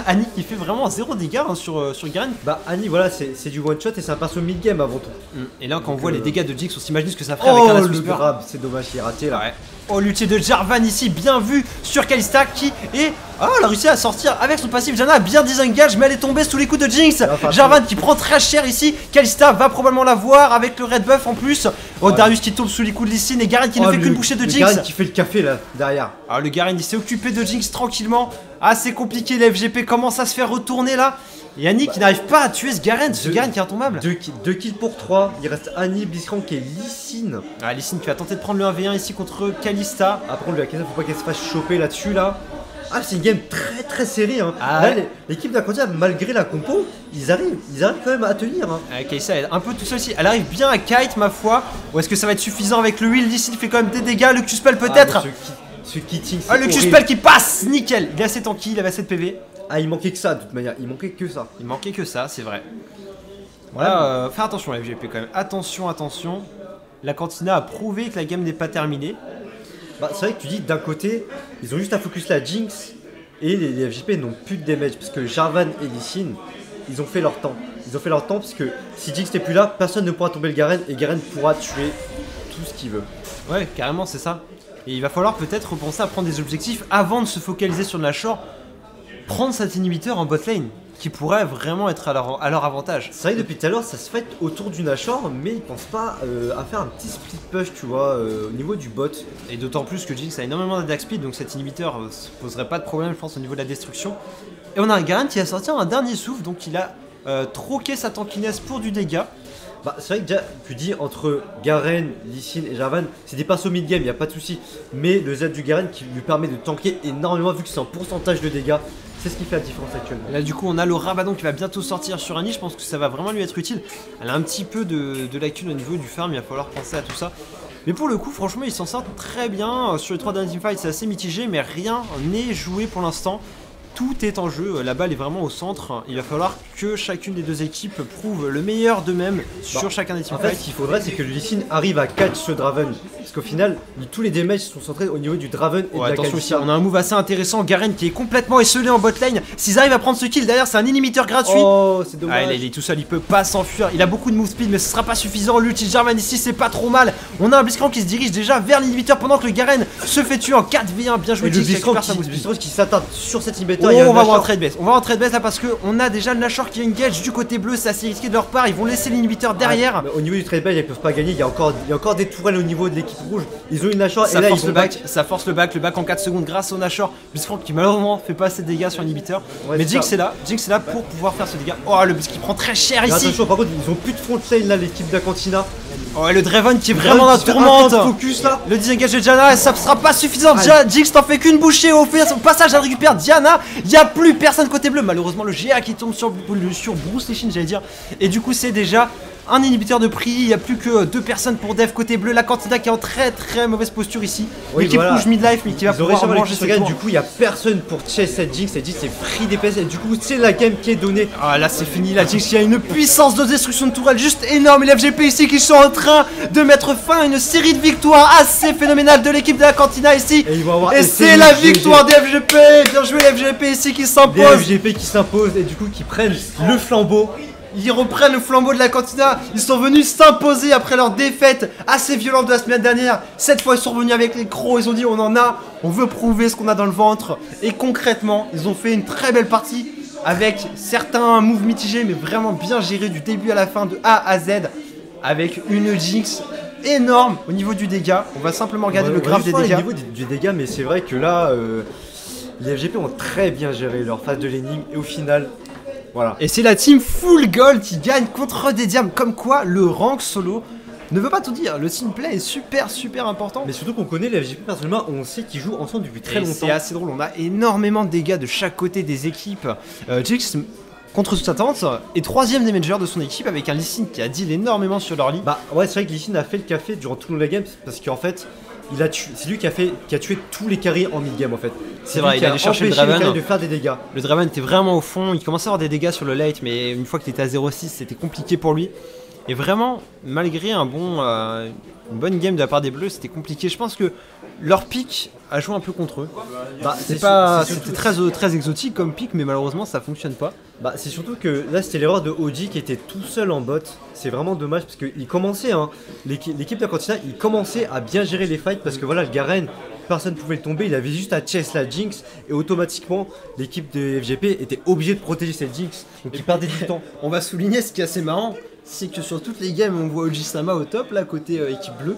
Annie qui fait vraiment 0 dégâts hein, sur Garen. Bah, Annie, voilà, c'est du one shot et c'est un perso mid-game avant tout. Et là, quand on voit euh, les dégâts de Jinx, on s'imagine ce que ça ferait avec un Oh, Last le Whisper. grab, c'est dommage, il est raté là. Ouais. Oh, l'ulti de Jarvan ici, bien vu sur Kalista qui est. Ah, elle a réussi à sortir avec son passif. Janna a bien disengage, mais elle est tombée sous les coups de Jinx. Enfin, Jarvan qui prend très cher ici. Kalista va probablement la voir avec le red buff en plus. Oh, Ouais. Darius qui tombe sous les coups de Lee Sin et Garen qui ne Oh, fait qu'une bouchée de le Jinx. Garen qui fait le café là, derrière. Ah, le Garen il s'est occupé de Jinx tranquillement. Ah, c'est compliqué, les FGP commencent à se faire retourner là. Et Annie qui n'arrive pas à tuer ce Garen qui est intombable. 2 kills pour 3, il reste Annie, Blitzcrank et Lee Sin. Ah, Lee Sin qui va tenter de prendre le 1v1 ici contre Kalista. Après on lui a cassé, faut pas qu'elle se fasse choper là-dessus là. Ah, c'est une game très serrée hein. Ah, Là, ouais. l'équipe d'Aquatia, malgré la compo, ils arrivent quand même à tenir hein. Kalista est un peu tout seul ici. Elle arrive bien à kite, ma foi. Ou est-ce que ça va être suffisant avec le heal? Lee Sin fait quand même des dégâts. Le Q-spell peut-être. Ah, mais ce kitting, c'est Ah, le horrible. Q-spell qui passe. Nickel. Il est assez tanky, il avait assez de PV. Ah, il manquait que ça de toute manière, il manquait que ça. Il manquait que ça, c'est vrai. Voilà, faire attention à la FGP quand même. Attention. La Cantina a prouvé que la game n'est pas terminée. Bah, c'est vrai que tu dis d'un côté, ils ont juste à focus la Jinx Et les FJP n'ont plus de damage parce que Jarvan et Lee Sin, ils ont fait leur temps. Ils ont fait leur temps parce que si Jinx n'est plus là, personne ne pourra tomber le Garen et Garen pourra tuer tout ce qu'il veut. Ouais, carrément, c'est ça. Et il va falloir peut-être repenser à prendre des objectifs avant de se focaliser sur le Nashor. Prendre cet inhibiteur en bot lane qui pourrait vraiment être à leur avantage. C'est vrai que depuis tout à l'heure ça se fait autour du Nashor, mais ils pensent pas à faire un petit split push, tu vois, au niveau du bot. Et d'autant plus que Jinx a énormément d'attack speed, donc cet inhibiteur se poserait pas de problème, je pense, au niveau de la destruction. Et on a un Garen qui a sorti un dernier souffle, donc il a troqué sa tankiness pour du dégât. Bah, c'est vrai que déjà, tu dis entre Garen, Lee Sin et Jarvan, c'est des persos mid-game, y a pas de souci. Mais le Z du Garen qui lui permet de tanker énormément vu que c'est un pourcentage de dégâts, c'est ce qui fait la différence actuellement. Et là, du coup, on a le Rabadon qui va bientôt sortir sur Annie. Je pense que ça va vraiment lui être utile. Elle a un petit peu de lacune au niveau du farm, il va falloir penser à tout ça. Mais pour le coup, franchement, ils s'en sortent très bien. Sur les 3 derniers teamfights, c'est assez mitigé, mais rien n'est joué pour l'instant. Tout est en jeu, la balle est vraiment au centre. Il va falloir que chacune des deux équipes prouve le meilleur d'eux-mêmes sur chacun des En teamfights. fait, ce qu'il faudrait, c'est que Lee Sin arrive à catch ce Draven. Parce qu'au final, tous les damages sont centrés au niveau du Draven et de la Attention aussi, Kalista. on a un move assez intéressant. Garen qui est complètement esselé en bot lane. S'ils arrivent à prendre ce kill derrière, c'est un inhibiteur gratuit. Oh, c'est dommage. Ah, il est tout seul, il peut pas s'enfuir. Il a beaucoup de move speed, mais ce sera pas suffisant. L'ulti de Jarvan ici, c'est pas trop mal. On a un Blitzcrank qui se dirige déjà vers l'inhibiteur pendant que le Garen se fait tuer en 4v1. Bien joué, Et le Jinx qui récupère sa move speed. Blitzcrank qui s'attarde sur cet inhibiteur. Oh, il y a on va un voir un Nashor. trade base. On va en trade base là parce que on a déjà le Nashor qui engage du côté bleu. C'est assez risqué de leur part. Ils vont laisser l'inhibiteur derrière. Ah, mais au niveau du trade base, ils peuvent pas gagner. Il y a encore des tourelles au niveau de l'équipe rouge. Ils ont une Nashor et Ça là force ils le vont back, ça force le back en 4 secondes grâce au Nashor. Blitzcrank qui malheureusement fait pas assez de dégâts sur l'inhibiteur. Ouais, Mais c'est Jinx ça. est là pour pouvoir faire ce dégât. Oh, le Blitz qui prend très cher Mais ici. attention, par contre, ils ont plus de front lane là, l'équipe d'Acantina. Oh, et le Draven qui est vraiment dans la tourmente. Focus là. Le disengage de Diana, ça sera pas suffisant. Jinx t'en fait qu'une bouchée au passage, elle récupère Diana. Il y a plus personne côté bleu. Malheureusement, le GA qui tombe sur Bruce Lee Sin, j'allais dire. Et du coup, c'est déjà un inhibiteur de prix. Il y a plus que 2 personnes pour Dev côté bleu. La Cantina qui est en très mauvaise posture ici. Oui, L'équipe voilà. rouge midlife, mais qui va Ils ont réussi pouvoir à manger manger ses tours. du coup, il y a personne pour chase cette Jinx. Cette Jinx c'est free DPS et du coup, c'est la game qui est donnée. Ah là c'est fini, la Jinx qui a une puissance de destruction de tourelle juste énorme. Et les FGP ici qui sont en train de mettre fin à une série de victoires assez phénoménales de l'équipe de la Cantina ici. Et ils vont avoir Et c'est la victoire des FGP. Bien joué les FGP ici qui des s'imposent. FGP qui s'imposent et du coup qui prennent le flambeau. Ils reprennent le flambeau de la Cantina. Ils sont venus s'imposer après leur défaite assez violente de la semaine dernière. Cette fois ils sont revenus avec les crocs. Ils ont dit on veut prouver ce qu'on a dans le ventre. Et concrètement ils ont fait une très belle partie avec certains moves mitigés mais vraiment bien gérés du début à la fin de A à Z. Avec une Jinx énorme au niveau du dégât. On va simplement regarder le graphe des Au dégâts. niveau du dégât, mais c'est vrai que là, les FGP ont très bien géré leur phase de laning et au final, voilà. Et c'est la team full gold qui gagne contre des diams. Comme quoi le rank solo ne veut pas tout dire. Le team play est super important. Mais surtout qu'on connaît les FGP personnellement, on sait qu'ils jouent ensemble depuis très Et longtemps. c'est assez drôle, on a énormément de dégâts de chaque côté des équipes. Jinx, contre toute attente, est 3ème damager de son équipe avec un Lee Sin qui a deal énormément sur leur lit. Bah ouais, c'est vrai que Lee Sin a fait le café durant tout le game parce qu'en fait, c'est lui qui a tué tous les carries en mid-game en fait. C'est vrai, lui il qui a allait chercher le empêché les Draven. carries de faire des dégâts. Le Draven était vraiment au fond, il commençait à avoir des dégâts sur le late, mais une fois qu'il était à 0,6, c'était compliqué pour lui. Et vraiment, malgré une bonne game de la part des Bleus, c'était compliqué. Je pense que leur pick a joué un peu contre eux. Bah, C'était surtout- très exotique comme pick, mais malheureusement ça fonctionne pas. Bah, c'est surtout que là c'était l'erreur de OG qui était tout seul en bot. C'est vraiment dommage parce qu'il commençait, hein, l'équipe de la Cantina, il commençait à bien gérer les fights parce que voilà, le Garen, personne ne pouvait le tomber, il avait juste à chase la Jinx et automatiquement l'équipe de FGP était obligée de protéger cette Jinx. Donc il perdait du temps. On va souligner ce qui est assez marrant, c'est que sur toutes les games on voit Oji-sama au top, là côté équipe bleue.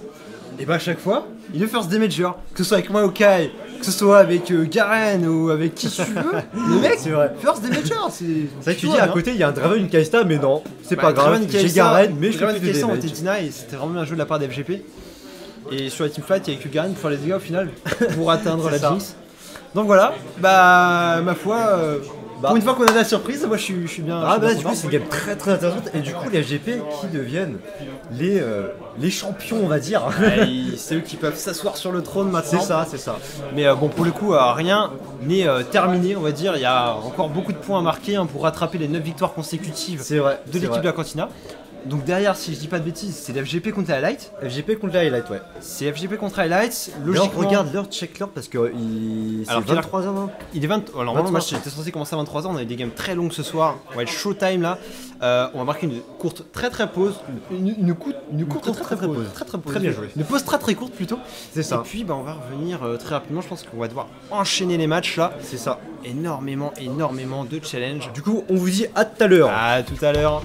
Et bah à chaque fois, il est first damager, que ce soit avec Maokai, que ce soit avec Garen ou avec qui tu veux. Le mec, C'est vrai. first damager, c'est C'est vrai que tu dis à côté il y a un Draven, une Kalista, mais non, c'est pas grave, Draven et j'ai Kalista, Garen, mais je fais Draven plus et de Kalista ont damage. été deny et c'était vraiment un jeu de la part des FGP. Et sur la teamfight, il y a que Garen pour faire les dégâts au final, pour atteindre la C'est ça. Jinx. Donc voilà, bah ma foi, pour une fois qu'on a de la surprise, moi je suis bien. Ah je suis bah là bien du coup content. c'est une game très intéressante et du coup les FGP qui deviennent les champions on va dire. Ouais, c'est eux qui peuvent s'asseoir sur le trône maintenant. C'est ça. Mais bon, pour le coup, rien n'est terminé, on va dire. Il y a encore beaucoup de points à marquer hein, pour rattraper les 9 victoires consécutives C'est vrai. de c'est l'équipe vrai. de la Cantina. Donc derrière, si je dis pas de bêtises, c'est l'FGP contre Highlight. FGP contre les highlights, ouais. C'est FGP contre Highlights. Logiquement, Logiquement, regarde l'heure, check l'heure parce que c'est Alors, 23 h. il est 20. Alors, 23. le match était censé commencer à 23 h. On a des games très longues ce soir. On va être showtime là. On va marquer une courte très pause. Une courte très pause. Très pause. Très bien joué. Une pause très courte plutôt. C'est ça. Et puis on va revenir très rapidement. Je pense qu'on va devoir enchaîner les matchs là. C'est ça. Énormément de challenges. Du coup, on vous dit à tout à l'heure. À tout à l'heure.